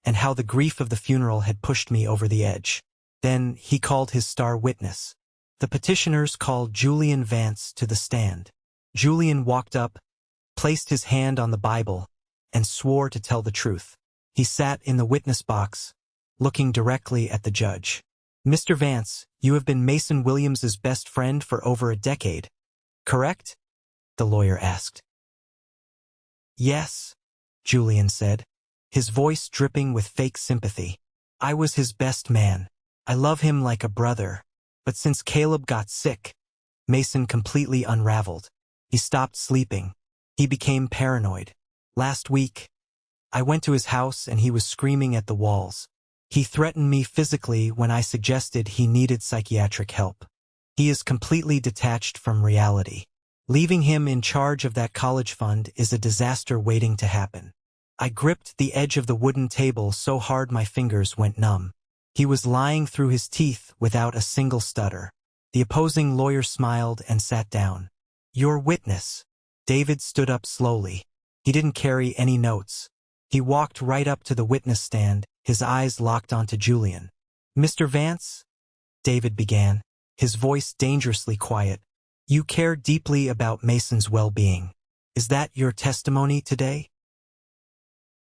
[SPEAKER 1] and how the grief of the funeral had pushed me over the edge. Then he called his star witness. The petitioners called Julian Vance to the stand. Julian walked up, placed his hand on the Bible, and swore to tell the truth. He sat in the witness box, looking directly at the judge. Mr. Vance, you have been Mason Williams's best friend for over a decade, correct? The lawyer asked. Yes, Julian said, his voice dripping with fake sympathy. I was his best man. I love him like a brother. But since Caleb got sick, Mason completely unraveled. He stopped sleeping. He became paranoid. Last week, I went to his house and he was screaming at the walls. He threatened me physically when I suggested he needed psychiatric help. He is completely detached from reality. Leaving him in charge of that college fund is a disaster waiting to happen. I gripped the edge of the wooden table so hard my fingers went numb. He was lying through his teeth without a single stutter. The opposing lawyer smiled and sat down. Your witness. David stood up slowly. He didn't carry any notes. He walked right up to the witness stand, his eyes locked onto Julian. Mr. Vance? David began, his voice dangerously quiet. You care deeply about Mason's well-being. Is that your testimony today?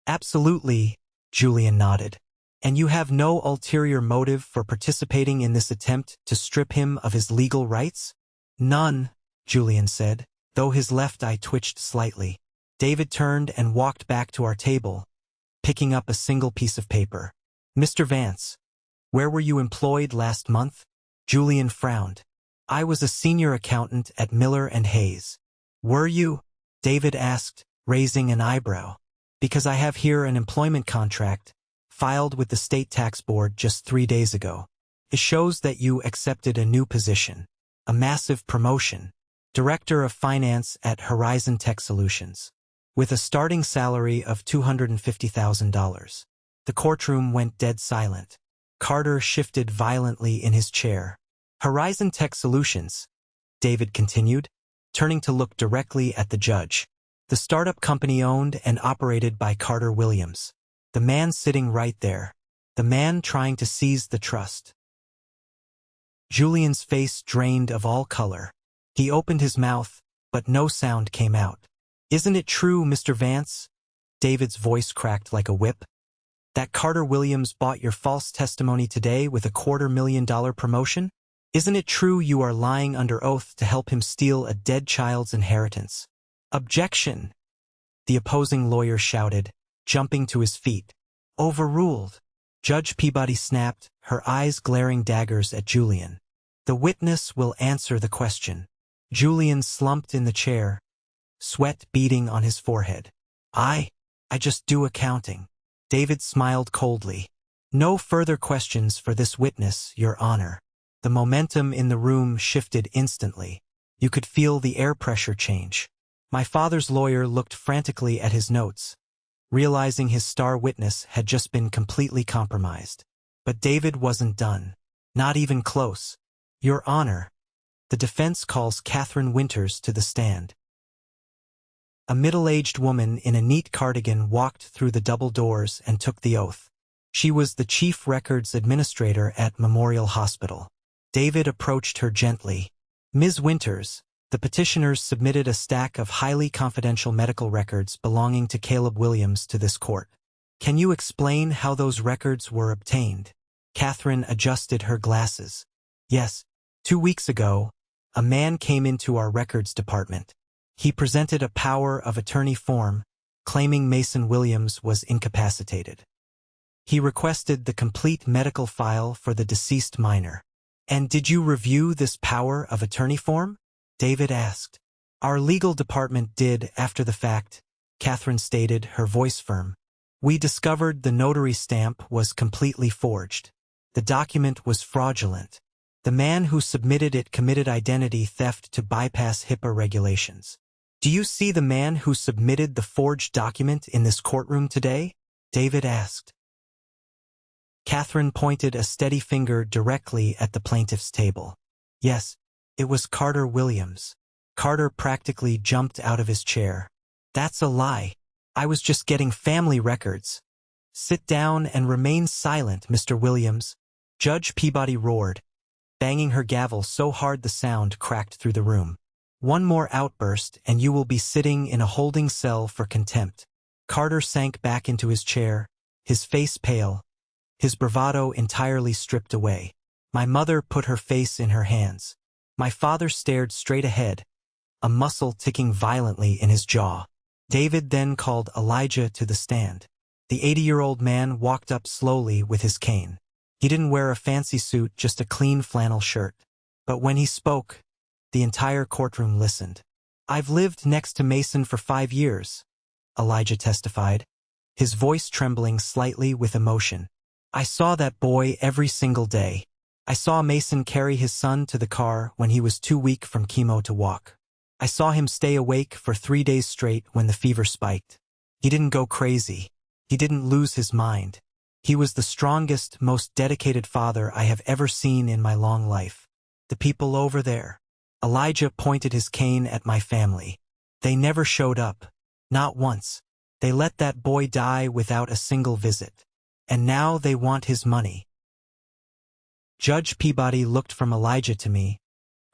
[SPEAKER 1] Absolutely, Julian nodded. And you have no ulterior motive for participating in this attempt to strip him of his legal rights? None, Julian said, though his left eye twitched slightly. David turned and walked back to our table, picking up a single piece of paper. Mr. Vance, where were you employed last month? Julian frowned. I was a senior accountant at Miller and Hayes. Were you? David asked, raising an eyebrow. Because I have here an employment contract, filed with the state tax board just 3 days ago. It shows that you accepted a new position, a massive promotion, Director of Finance at Horizon Tech Solutions, with a starting salary of $250,000. The courtroom went dead silent. Carter shifted violently in his chair. Horizon Tech Solutions, David continued, turning to look directly at the judge. The startup company owned and operated by Carter Williams. The man sitting right there. The man trying to seize the trust. Julian's face drained of all color. He opened his mouth, but no sound came out. Isn't it true, Mr. Vance? David's voice cracked like a whip. That Carter Williams bought your false testimony today with a $250,000 promotion? Isn't it true you are lying under oath to help him steal a dead child's inheritance? Objection! The opposing lawyer shouted, jumping to his feet. Overruled. Judge Peabody snapped, her eyes glaring daggers at Julian. The witness will answer the question. Julian slumped in the chair, sweat beading on his forehead. I just do accounting. David smiled coldly. No further questions for this witness, Your Honor. The momentum in the room shifted instantly. You could feel the air pressure change. My father's lawyer looked frantically at his notes, realizing his star witness had just been completely compromised. But David wasn't done. Not even close. Your Honor, the defense calls Catherine Winters to the stand. A middle-aged woman in a neat cardigan walked through the double doors and took the oath. She was the chief records administrator at Memorial Hospital. David approached her gently. Ms. Winters, the petitioners submitted a stack of highly confidential medical records belonging to Caleb Williams to this court. Can you explain how those records were obtained? Catherine adjusted her glasses. Yes, 2 weeks ago, a man came into our records department. He presented a power of attorney form, claiming Mason Williams was incapacitated. He requested the complete medical file for the deceased minor. And did you review this power of attorney form? David asked. Our legal department did after the fact, Catherine stated, her voice firm. We discovered the notary stamp was completely forged. The document was fraudulent. The man who submitted it committed identity theft to bypass HIPAA regulations. Do you see the man who submitted the forged document in this courtroom today? David asked. Catherine pointed a steady finger directly at the plaintiff's table. Yes, it was Carter Williams. Carter practically jumped out of his chair. That's a lie. I was just getting family records. Sit down and remain silent, Mr. Williams. Judge Peabody roared, banging her gavel so hard the sound cracked through the room. One more outburst and you will be sitting in a holding cell for contempt. Carter sank back into his chair, his face pale, his bravado entirely stripped away. My mother put her face in her hands. My father stared straight ahead, a muscle ticking violently in his jaw. David then called Elijah to the stand. The 80-year-old man walked up slowly with his cane. He didn't wear a fancy suit, just a clean flannel shirt. But when he spoke, the entire courtroom listened. I've lived next to Mason for 5 years, Elijah testified, his voice trembling slightly with emotion. I saw that boy every single day. I saw Mason carry his son to the car when he was too weak from chemo to walk. I saw him stay awake for 3 days straight when the fever spiked. He didn't go crazy. He didn't lose his mind. He was the strongest, most dedicated father I have ever seen in my long life. The people over there. Elijah pointed his cane at my family. They never showed up. Not once. They let that boy die without a single visit. And now they want his money. Judge Peabody looked from Elijah to me,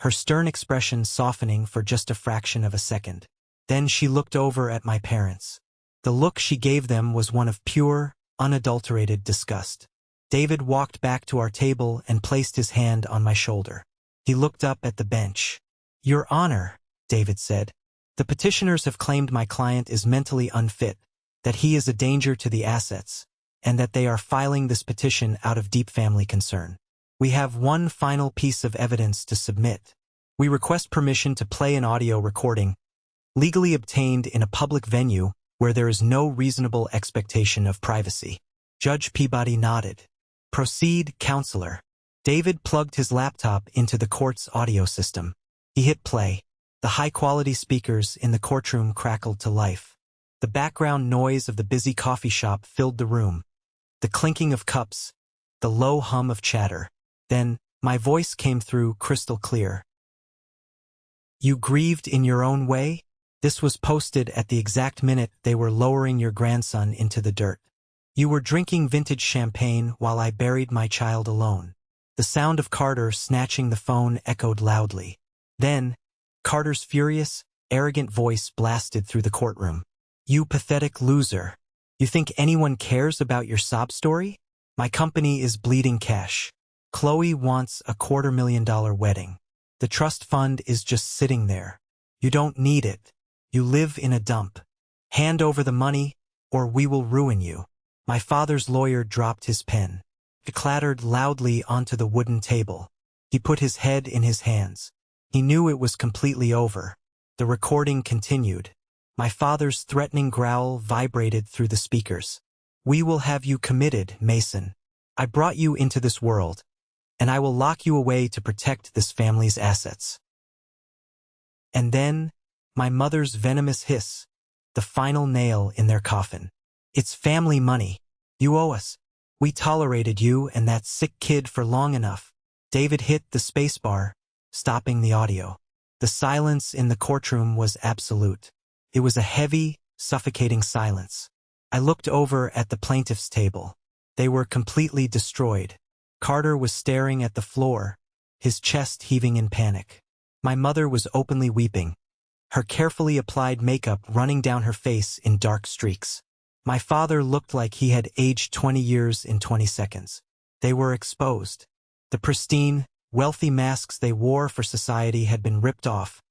[SPEAKER 1] her stern expression softening for just a fraction of a second. Then she looked over at my parents. The look she gave them was one of pure, unadulterated disgust. David walked back to our table and placed his hand on my shoulder. He looked up at the bench. Your Honor, David said, the petitioners have claimed my client is mentally unfit, that he is a danger to the assets, and that they are filing this petition out of deep family concern. We have one final piece of evidence to submit. We request permission to play an audio recording, legally obtained in a public venue where there is no reasonable expectation of privacy. Judge Peabody nodded. Proceed, counselor. David plugged his laptop into the court's audio system. He hit play. The high-quality speakers in the courtroom crackled to life. The background noise of the busy coffee shop filled the room. The clinking of cups, the low hum of chatter. Then, my voice came through crystal clear. You grieved in your own way? This was posted at the exact minute they were lowering your grandson into the dirt. You were drinking vintage champagne while I buried my child alone. The sound of Carter snatching the phone echoed loudly. Then, Carter's furious, arrogant voice blasted through the courtroom. You pathetic loser. You think anyone cares about your sob story? My company is bleeding cash. Chloe wants a $250,000 wedding. The trust fund is just sitting there. You don't need it. You live in a dump. Hand over the money, or we will ruin you. My father's lawyer dropped his pen. It clattered loudly onto the wooden table. He put his head in his hands. He knew it was completely over. The recording continued. My father's threatening growl vibrated through the speakers. We will have you committed, Mason. I brought you into this world, and I will lock you away to protect this family's assets. And then, my mother's venomous hiss, the final nail in their coffin. It's family money. You owe us. We tolerated you and that sick kid for long enough. David hit the spacebar, stopping the audio. The silence in the courtroom was absolute. It was a heavy, suffocating silence. I looked over at the plaintiff's table. They were completely destroyed. Carter was staring at the floor, his chest heaving in panic. My mother was openly weeping, her carefully applied makeup running down her face in dark streaks. My father looked like he had aged 20 years in 20 seconds. They were exposed. The pristine, wealthy masks they wore for society had been ripped off,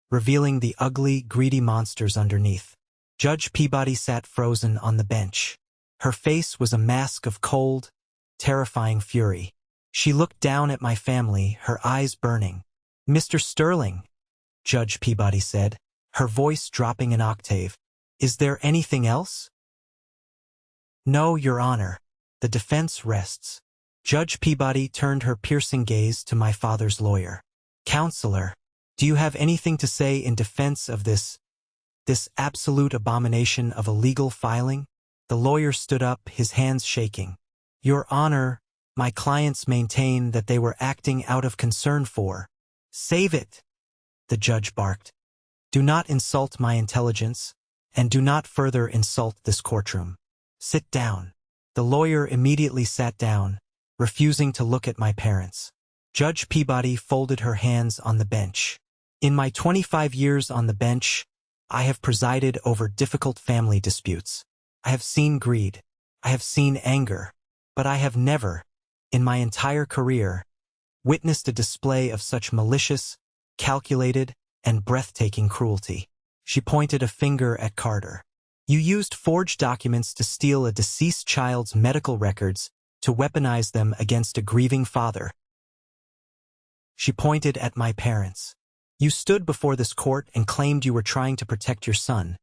[SPEAKER 1] revealing the ugly, greedy monsters underneath. Judge Peabody sat frozen on the bench. Her face was a mask of cold, terrifying fury. She looked down at my family, her eyes burning. Mr. Sterling, Judge Peabody said, her voice dropping an octave. Is there anything else? No, Your Honor. The defense rests. Judge Peabody turned her piercing gaze to my father's lawyer. Counselor, do you have anything to say in defense of this absolute abomination of illegal filing? The lawyer stood up, his hands shaking. Your Honor, my clients maintain that they were acting out of concern for. Save it, the judge barked. Do not insult my intelligence, and do not further insult this courtroom. Sit down. The lawyer immediately sat down, refusing to look at my parents. Judge Peabody folded her hands on the bench. In my 25 years on the bench, I have presided over difficult family disputes. I have seen greed. I have seen anger. But I have never, in my entire career, witnessed a display of such malicious, calculated, and breathtaking cruelty. She pointed a finger at Carter. You used forged documents to steal a deceased child's medical records to weaponize them against a grieving father. She pointed at my parents. You stood before this court and claimed you were trying to protect your son,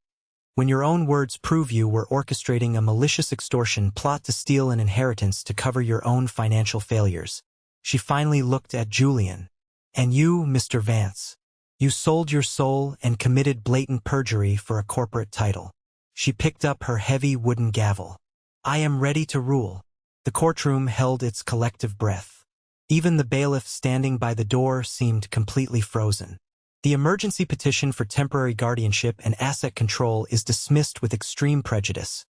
[SPEAKER 1] when your own words prove you were orchestrating a malicious extortion plot to steal an inheritance to cover your own financial failures. She finally looked at Julian. And you, Mr. Vance. You sold your soul and committed blatant perjury for a corporate title. She picked up her heavy wooden gavel. I am ready to rule. The courtroom held its collective breath. Even the bailiff standing by the door seemed completely frozen. The emergency petition for temporary guardianship and asset control is dismissed with extreme prejudice,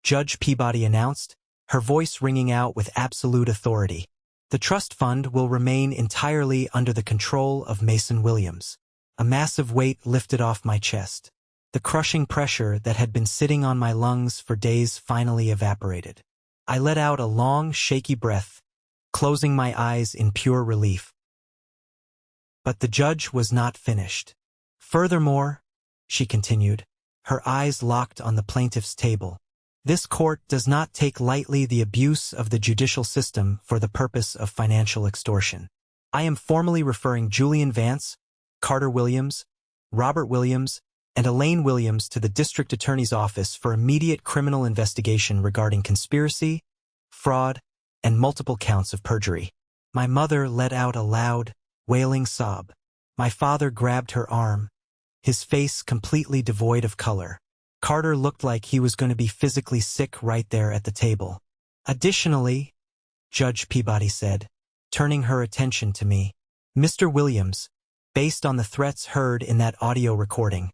[SPEAKER 1] Judge Peabody announced, her voice ringing out with absolute authority. The trust fund will remain entirely under the control of Mason Williams. A massive weight lifted off my chest. The crushing pressure that had been sitting on my lungs for days finally evaporated. I let out a long, shaky breath, closing my eyes in pure relief. But the judge was not finished. Furthermore, she continued, her eyes locked on the plaintiff's table, this court does not take lightly the abuse of the judicial system for the purpose of financial extortion. I am formally referring Julian Vance, Carter Williams, Robert Williams, and Elaine Williams to the District Attorney's Office for immediate criminal investigation regarding conspiracy, fraud, and multiple counts of perjury. My mother let out a loud, wailing sob. My father grabbed her arm, his face completely devoid of color. Carter looked like he was going to be physically sick right there at the table. Additionally, Judge Peabody said, turning her attention to me, Mr. Williams, based on the threats heard in that audio recording,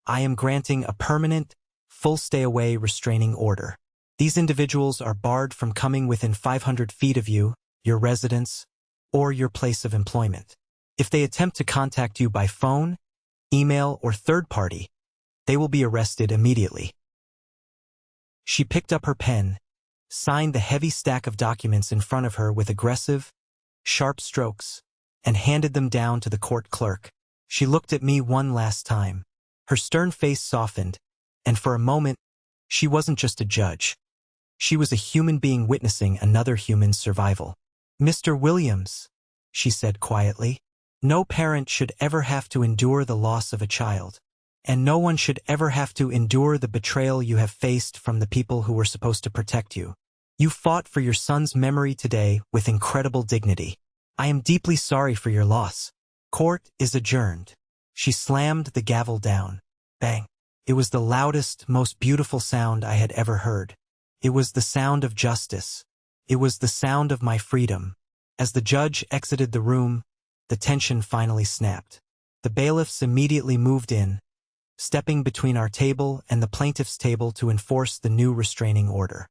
[SPEAKER 1] I am granting a permanent, full stay-away restraining order. These individuals are barred from coming within 500 feet of you, your residence, or your place of employment. If they attempt to contact you by phone, email, or third party, they will be arrested immediately. She picked up her pen, signed the heavy stack of documents in front of her with aggressive, sharp strokes, and handed them down to the court clerk. She looked at me one last time. Her stern face softened, and for a moment, she wasn't just a judge. She was a human being witnessing another human's survival. Mr. Williams, she said quietly, no parent should ever have to endure the loss of a child. And no one should ever have to endure the betrayal you have faced from the people who were supposed to protect you. You fought for your son's memory today with incredible dignity. I am deeply sorry for your loss. Court is adjourned. She slammed the gavel down. Bang. It was the loudest, most beautiful sound I had ever heard. It was the sound of justice. It was the sound of my freedom. As the judge exited the room, the tension finally snapped. The bailiffs immediately moved in, stepping between our table and the plaintiff's table to enforce the new restraining order.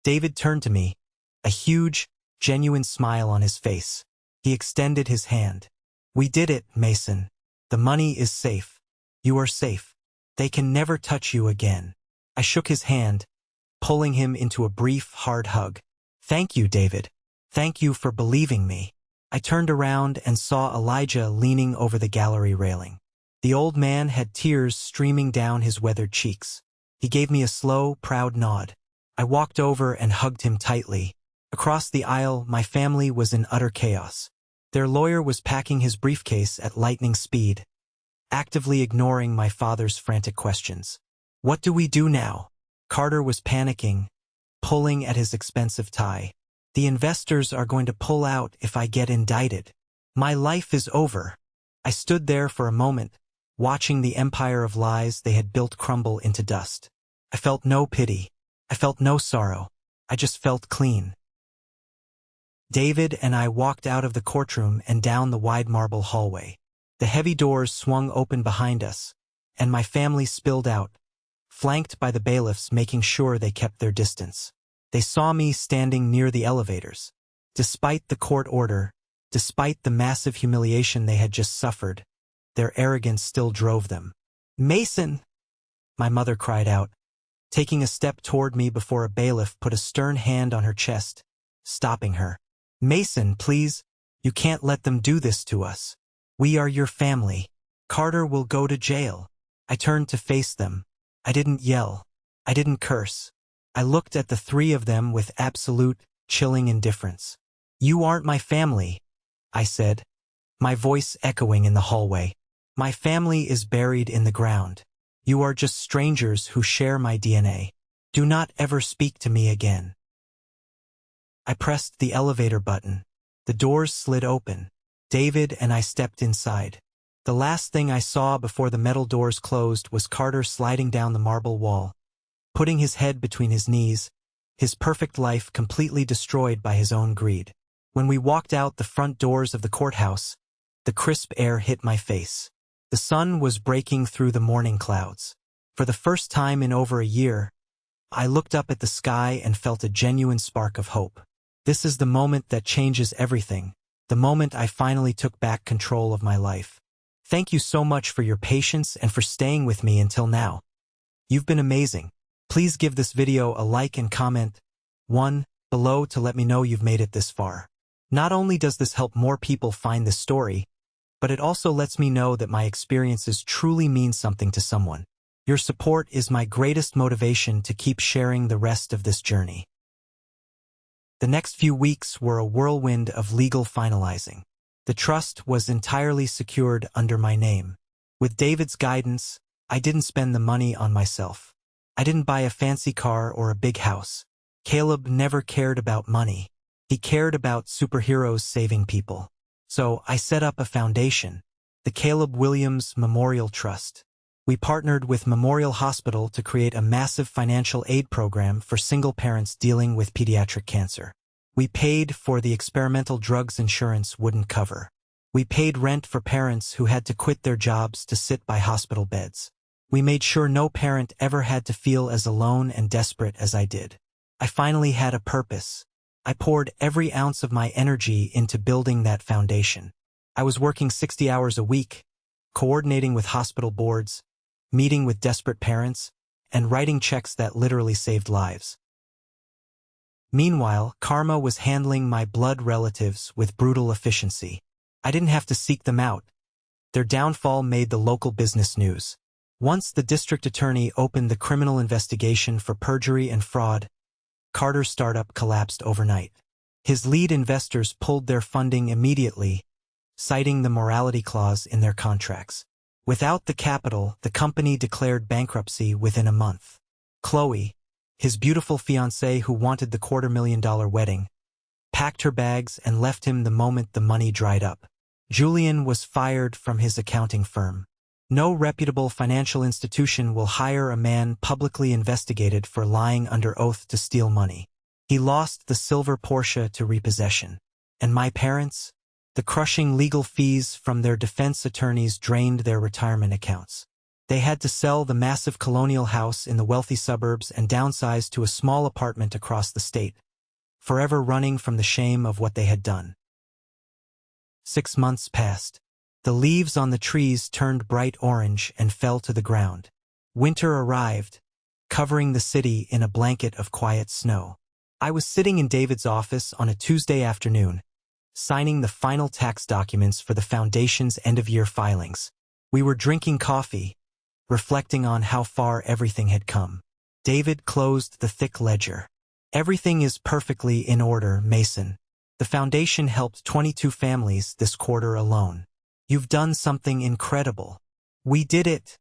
[SPEAKER 1] David turned to me, a huge, genuine smile on his face. He extended his hand. We did it, Mason. The money is safe. You are safe. They can never touch you again. I shook his hand, pulling him into a brief, hard hug. Thank you, David. Thank you for believing me. I turned around and saw Elijah leaning over the gallery railing. The old man had tears streaming down his weathered cheeks. He gave me a slow, proud nod. I walked over and hugged him tightly. Across the aisle, my family was in utter chaos. Their lawyer was packing his briefcase at lightning speed, actively ignoring my father's frantic questions. What do we do now? Carter was panicking, pulling at his expensive tie. The investors are going to pull out if I get indicted. My life is over. I stood there for a moment, watching the empire of lies they had built crumble into dust. I felt no pity. I felt no sorrow. I just felt clean. David and I walked out of the courtroom and down the wide marble hallway. The heavy doors swung open behind us, and my family spilled out, flanked by the bailiffs making sure they kept their distance. They saw me standing near the elevators. Despite the court order, despite the massive humiliation they had just suffered, their arrogance still drove them. "Mason!" my mother cried out, taking a step toward me before a bailiff put a stern hand on her chest, stopping her. "Mason, please, you can't let them do this to us. We are your family. Carter will go to jail." I turned to face them. I didn't yell. I didn't curse. I looked at the three of them with absolute, chilling indifference. "You aren't my family," I said, my voice echoing in the hallway. "My family is buried in the ground. You are just strangers who share my DNA. Do not ever speak to me again." I pressed the elevator button. The doors slid open. David and I stepped inside. The last thing I saw before the metal doors closed was Carter sliding down the marble wall, putting his head between his knees, his perfect life completely destroyed by his own greed. When we walked out the front doors of the courthouse, the crisp air hit my face. The sun was breaking through the morning clouds. For the first time in over a year, I looked up at the sky and felt a genuine spark of hope. This is the moment that changes everything, the moment I finally took back control of my life. Thank you so much for your patience and for staying with me until now. You've been amazing. Please give this video a like and comment one below to let me know you've made it this far. Not only does this help more people find this story, but it also lets me know that my experiences truly mean something to someone. Your support is my greatest motivation to keep sharing the rest of this journey. The next few weeks were a whirlwind of legal finalizing. The trust was entirely secured under my name. With David's guidance, I didn't spend the money on myself. I didn't buy a fancy car or a big house. Caleb never cared about money. He cared about superheroes saving people. So I set up a foundation, the Caleb Williams Memorial Trust. We partnered with Memorial Hospital to create a massive financial aid program for single parents dealing with pediatric cancer. We paid for the experimental drugs insurance wouldn't cover. We paid rent for parents who had to quit their jobs to sit by hospital beds. We made sure no parent ever had to feel as alone and desperate as I did. I finally had a purpose. I poured every ounce of my energy into building that foundation. I was working 60 hours a week, coordinating with hospital boards, meeting with desperate parents, and writing checks that literally saved lives. Meanwhile, karma was handling my blood relatives with brutal efficiency. I didn't have to seek them out. Their downfall made the local business news. Once the district attorney opened the criminal investigation for perjury and fraud, Carter's startup collapsed overnight. His lead investors pulled their funding immediately, citing the morality clause in their contracts. Without the capital, the company declared bankruptcy within a month. Chloe, his beautiful fiancée who wanted the $250,000 wedding, packed her bags and left him the moment the money dried up. Julian was fired from his accounting firm. No reputable financial institution will hire a man publicly investigated for lying under oath to steal money. He lost the silver Porsche to repossession. And my parents? The crushing legal fees from their defense attorneys drained their retirement accounts. They had to sell the massive colonial house in the wealthy suburbs and downsize to a small apartment across the state, forever running from the shame of what they had done. 6 months passed. The leaves on the trees turned bright orange and fell to the ground. Winter arrived, covering the city in a blanket of quiet snow. I was sitting in David's office on a Tuesday afternoon, signing the final tax documents for the foundation's end-of-year filings. We were drinking coffee, reflecting on how far everything had come. David closed the thick ledger. "Everything is perfectly in order, Mason. The foundation helped 22 families this quarter alone. You've done something incredible." "We did it,"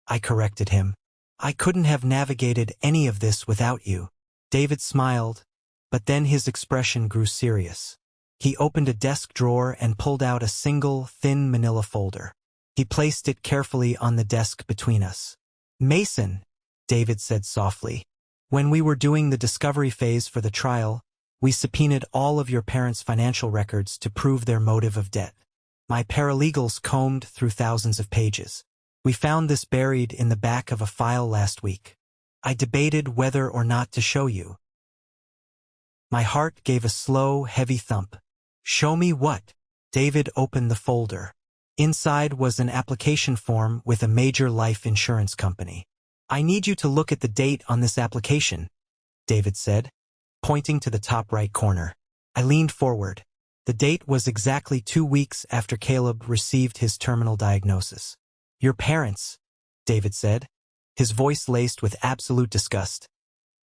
[SPEAKER 1] I corrected him. "I couldn't have navigated any of this without you." David smiled, but then his expression grew serious. He opened a desk drawer and pulled out a single, thin manila folder. He placed it carefully on the desk between us. "Mason," David said softly, When we were doing the discovery phase for the trial, we subpoenaed all of your parents' financial records to prove their motive of debt. My paralegals combed through thousands of pages. We found this buried in the back of a file last week. I debated whether or not to show you. My heart gave a slow, heavy thump. Show me what? David opened the folder. Inside was an application form with a major life insurance company. I need you to look at the date on this application, David said, pointing to the top right corner. I leaned forward. The date was exactly 2 weeks after Caleb received his terminal diagnosis. Your parents, David said, his voice laced with absolute disgust,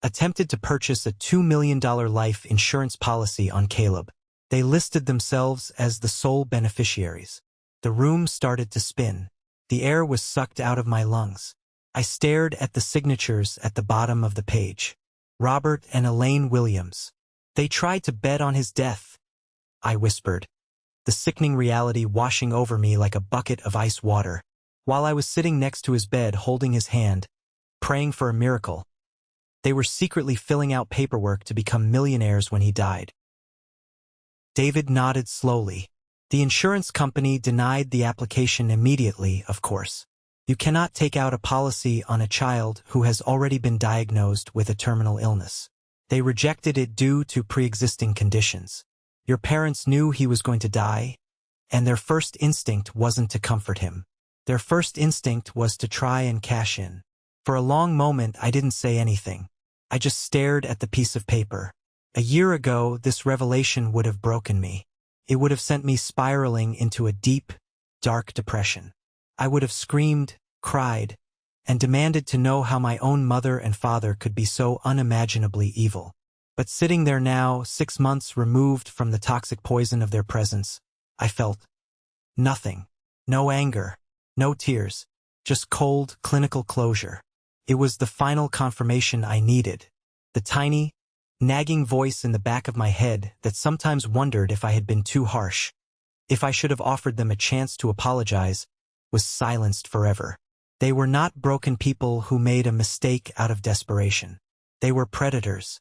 [SPEAKER 1] attempted to purchase a $2 million life insurance policy on Caleb. They listed themselves as the sole beneficiaries. The room started to spin. The air was sucked out of my lungs. I stared at the signatures at the bottom of the page. Robert and Elaine Williams. They tried to bet on his death, I whispered, the sickening reality washing over me like a bucket of ice water. While I was sitting next to his bed holding his hand, praying for a miracle, they were secretly filling out paperwork to become millionaires when he died. David nodded slowly. The insurance company denied the application immediately, of course. You cannot take out a policy on a child who has already been diagnosed with a terminal illness. They rejected it due to pre-existing conditions. Your parents knew he was going to die, and their first instinct wasn't to comfort him. Their first instinct was to try and cash in. For a long moment, I didn't say anything. I just stared at the piece of paper. A year ago, this revelation would have broken me. It would have sent me spiraling into a deep, dark depression. I would have screamed, cried, and demanded to know how my own mother and father could be so unimaginably evil. But sitting there now, 6 months removed from the toxic poison of their presence, I felt nothing. No anger, no tears, just cold, clinical closure. It was the final confirmation I needed. The tiny, nagging voice in the back of my head that sometimes wondered if I had been too harsh, if I should have offered them a chance to apologize, was silenced forever. They were not broken people who made a mistake out of desperation. They were predators.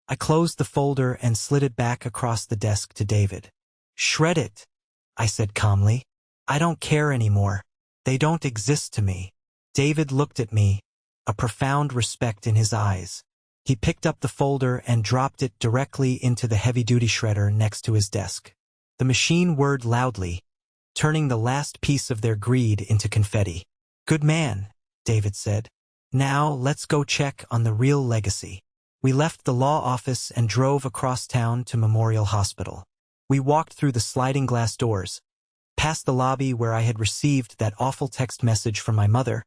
[SPEAKER 1] I closed the folder and slid it back across the desk to David. Shred it, I said calmly. I don't care anymore. They don't exist to me. David looked at me, a profound respect in his eyes. He picked up the folder and dropped it directly into the heavy-duty shredder next to his desk. The machine whirred loudly, turning the last piece of their greed into confetti. Good man, David said. Now let's go check on the real legacy. We left the law office and drove across town to Memorial Hospital. We walked through the sliding glass doors, past the lobby where I had received that awful text message from my mother,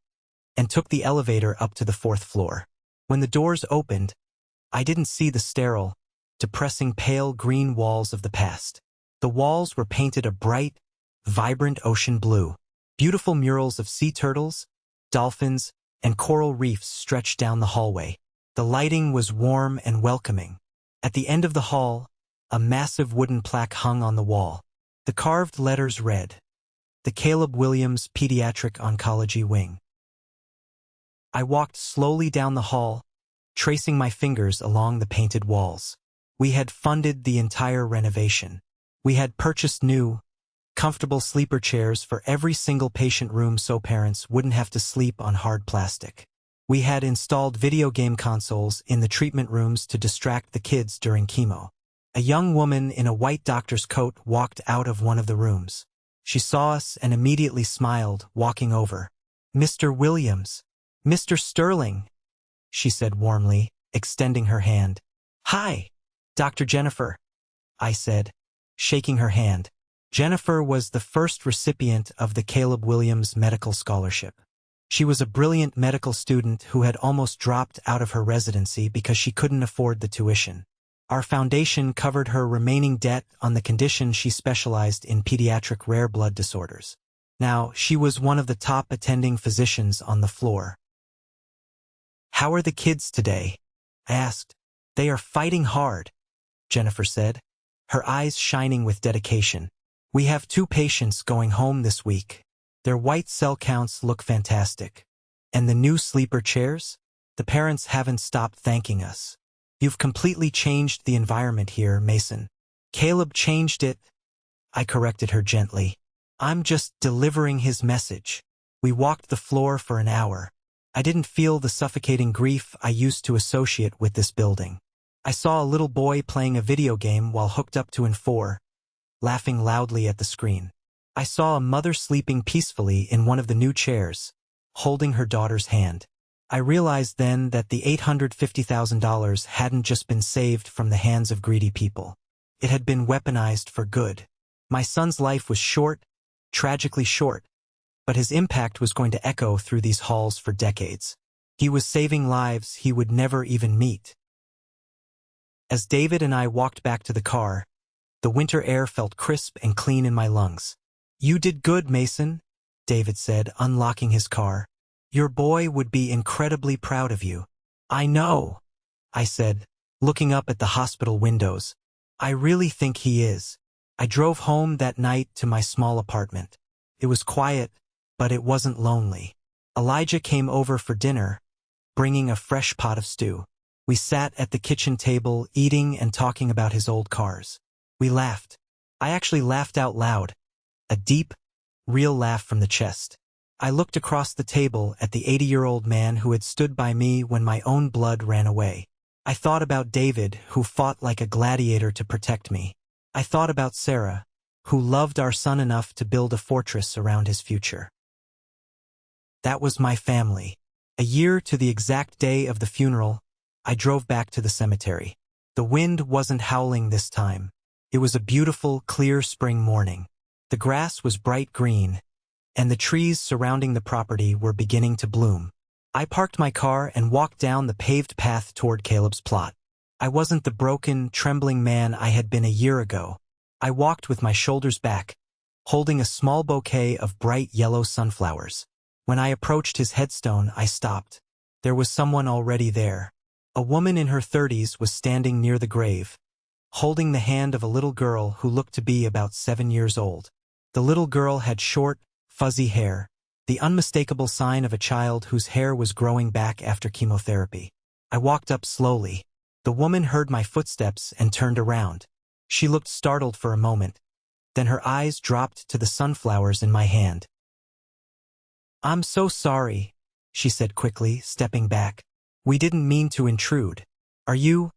[SPEAKER 1] and took the elevator up to the 4th floor. When the doors opened, I didn't see the sterile, depressing pale green walls of the past. The walls were painted a bright, vibrant ocean blue. Beautiful murals of sea turtles, dolphins, and coral reefs stretched down the hallway. The lighting was warm and welcoming. At the end of the hall, a massive wooden plaque hung on the wall. The carved letters read, "The Caleb Williams Pediatric Oncology Wing." I walked slowly down the hall, tracing my fingers along the painted walls. We had funded the entire renovation. We had purchased new, comfortable sleeper chairs for every single patient room so parents wouldn't have to sleep on hard plastic. We had installed video game consoles in the treatment rooms to distract the kids during chemo. A young woman in a white doctor's coat walked out of one of the rooms. She saw us and immediately smiled, walking over. "Mr. Williams. Mr. Sterling," she said warmly, extending her hand. "Hi, Dr. Jennifer," I said, shaking her hand. Jennifer was the first recipient of the Caleb Williams Medical Scholarship. She was a brilliant medical student who had almost dropped out of her residency because she couldn't afford the tuition. Our foundation covered her remaining debt on the condition she specialized in pediatric rare blood disorders. Now, she was one of the top attending physicians on the floor. "How are the kids today?" I asked. "They are fighting hard," Jennifer said, her eyes shining with dedication. "We have 2 patients going home this week. Their white cell counts look fantastic. And the new sleeper chairs? The parents haven't stopped thanking us. You've completely changed the environment here, Mason. Caleb changed it, I corrected her gently. I'm just delivering his message. We walked the floor for an hour. I didn't feel the suffocating grief I used to associate with this building. I saw a little boy playing a video game while hooked up to N4, laughing loudly at the screen. I saw a mother sleeping peacefully in one of the new chairs, holding her daughter's hand. I realized then that the $850,000 hadn't just been saved from the hands of greedy people. It had been weaponized for good. My son's life was short, tragically short, but his impact was going to echo through these halls for decades. He was saving lives he would never even meet. As David and I walked back to the car, the winter air felt crisp and clean in my lungs. You did good, Mason, David said, unlocking his car. Your boy would be incredibly proud of you. I know, I said, looking up at the hospital windows. I really think he is. I drove home that night to my small apartment. It was quiet, but it wasn't lonely. Elijah came over for dinner, bringing a fresh pot of stew. We sat at the kitchen table, eating and talking about his old cars. We laughed. I actually laughed out loud. A deep, real laugh from the chest. I looked across the table at the 80-year-old man who had stood by me when my own blood ran away. I thought about David, who fought like a gladiator to protect me. I thought about Sarah, who loved our son enough to build a fortress around his future. That was my family. A year to the exact day of the funeral, I drove back to the cemetery. The wind wasn't howling this time. It was a beautiful, clear spring morning. The grass was bright green, and the trees surrounding the property were beginning to bloom. I parked my car and walked down the paved path toward Caleb's plot. I wasn't the broken, trembling man I had been a year ago. I walked with my shoulders back, holding a small bouquet of bright yellow sunflowers. When I approached his headstone, I stopped. There was someone already there. A woman in her 30s was standing near the grave, holding the hand of a little girl who looked to be about 7 years old. The little girl had short, fuzzy hair, the unmistakable sign of a child whose hair was growing back after chemotherapy. I walked up slowly. The woman heard my footsteps and turned around. She looked startled for a moment. Then her eyes dropped to the sunflowers in my hand. I'm so sorry, she said quickly, stepping back. We didn't mean to intrude. Are you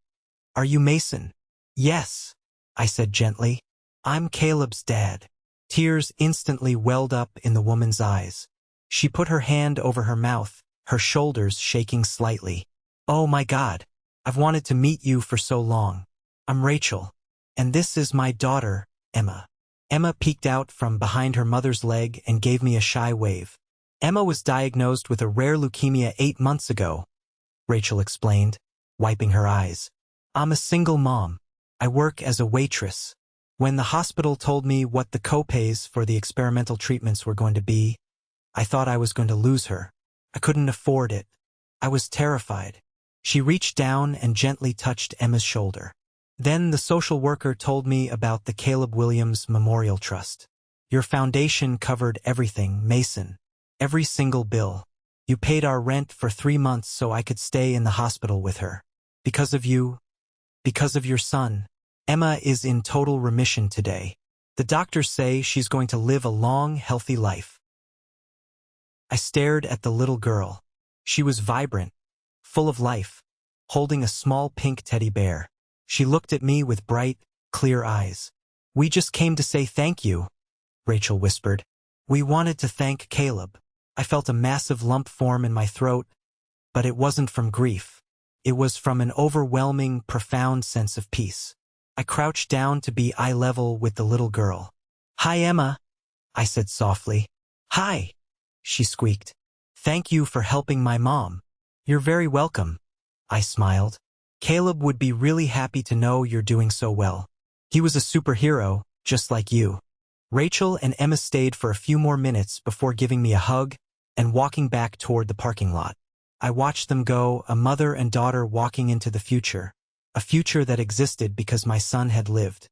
[SPEAKER 1] Mason? Yes, I said gently. I'm Caleb's dad. Tears instantly welled up in the woman's eyes. She put her hand over her mouth, her shoulders shaking slightly. Oh my God, I've wanted to meet you for so long. I'm Rachel, and this is my daughter, Emma. Emma peeked out from behind her mother's leg and gave me a shy wave. Emma was diagnosed with a rare leukemia 8 months ago, Rachel explained, wiping her eyes. I'm a single mom. I work as a waitress. When the hospital told me what the co-pays for the experimental treatments were going to be, I thought I was going to lose her. I couldn't afford it. I was terrified. She reached down and gently touched Emma's shoulder. Then the social worker told me about the Caleb Williams Memorial Trust. Your foundation covered everything, Mason. Every single bill. You paid our rent for 3 months so I could stay in the hospital with her. Because of you, because of your son, Emma is in total remission today. The doctors say she's going to live a long, healthy life. I stared at the little girl. She was vibrant, full of life, holding a small pink teddy bear. She looked at me with bright, clear eyes. We just came to say thank you, Rachel whispered. We wanted to thank Caleb. I felt a massive lump form in my throat, but it wasn't from grief. It was from an overwhelming, profound sense of peace. I crouched down to be eye level with the little girl. Hi, Emma, I said softly. Hi, she squeaked. Thank you for helping my mom. You're very welcome, I smiled. Caleb would be really happy to know you're doing so well. He was a superhero, just like you. Rachel and Emma stayed for a few more minutes before giving me a hug and walking back toward the parking lot. I watched them go, a mother and daughter walking into the future, a future that existed because my son had lived.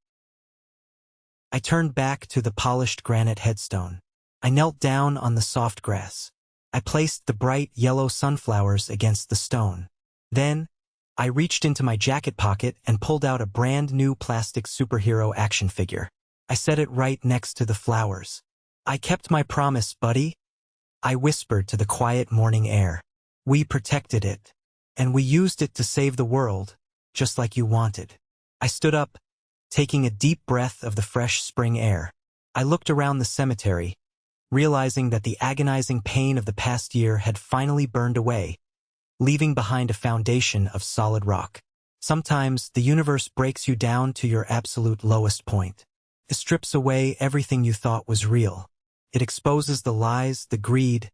[SPEAKER 1] I turned back to the polished granite headstone. I knelt down on the soft grass. I placed the bright yellow sunflowers against the stone. Then, I reached into my jacket pocket and pulled out a brand new plastic superhero action figure. I set it right next to the flowers. I kept my promise, buddy. I whispered to the quiet morning air. We protected it. And we used it to save the world, just like you wanted. I stood up, taking a deep breath of the fresh spring air. I looked around the cemetery, realizing that the agonizing pain of the past year had finally burned away, leaving behind a foundation of solid rock. Sometimes the universe breaks you down to your absolute lowest point. It strips away everything you thought was real. It exposes the lies, the greed,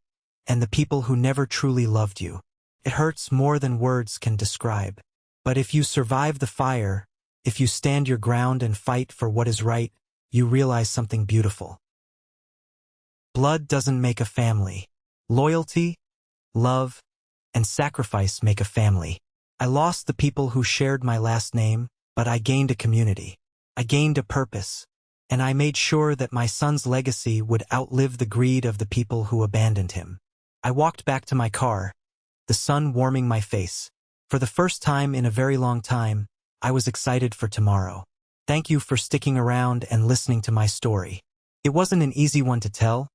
[SPEAKER 1] and the people who never truly loved you. It hurts more than words can describe. But if you survive the fire, if you stand your ground and fight for what is right, you realize something beautiful. Blood doesn't make a family. Loyalty, love, and sacrifice make a family. I lost the people who shared my last name, but I gained a community. I gained a purpose. And I made sure that my son's legacy would outlive the greed of the people who abandoned him. I walked back to my car, the sun warming my face. For the first time in a very long time, I was excited for tomorrow. Thank you for sticking around and listening to my story. It wasn't an easy one to tell,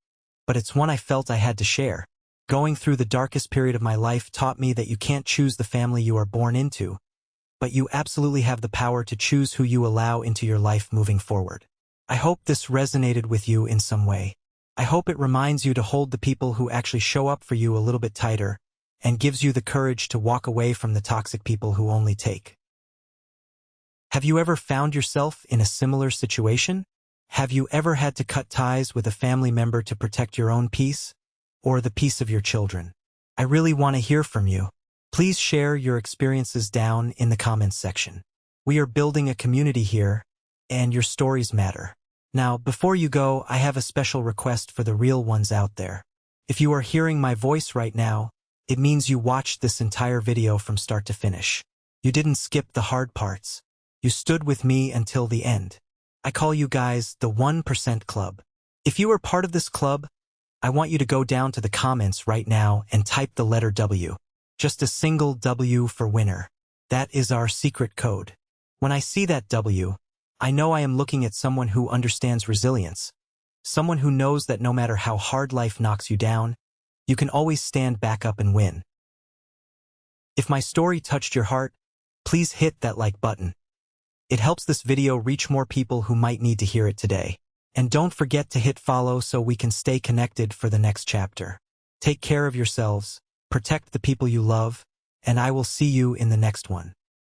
[SPEAKER 1] but it's one I felt I had to share. Going through the darkest period of my life taught me that you can't choose the family you are born into, but you absolutely have the power to choose who you allow into your life moving forward. I hope this resonated with you in some way. I hope it reminds you to hold the people who actually show up for you a little bit tighter and gives you the courage to walk away from the toxic people who only take. Have you ever found yourself in a similar situation? Have you ever had to cut ties with a family member to protect your own peace or the peace of your children? I really want to hear from you. Please share your experiences down in the comments section. We are building a community here, and your stories matter. Now, before you go, I have a special request for the real ones out there. If you are hearing my voice right now, it means you watched this entire video from start to finish. You didn't skip the hard parts. You stood with me until the end. I call you guys the 1% Club. If you are part of this club, I want you to go down to the comments right now and type the letter W. Just a single W for winner. That is our secret code. When I see that W, I know I am looking at someone who understands resilience. Someone who knows that no matter how hard life knocks you down, you can always stand back up and win. If my story touched your heart, please hit that like button. It helps this video reach more people who might need to hear it today. And don't forget to hit follow so we can stay connected for the next chapter. Take care of yourselves, protect the people you love, and I will see you in the next one.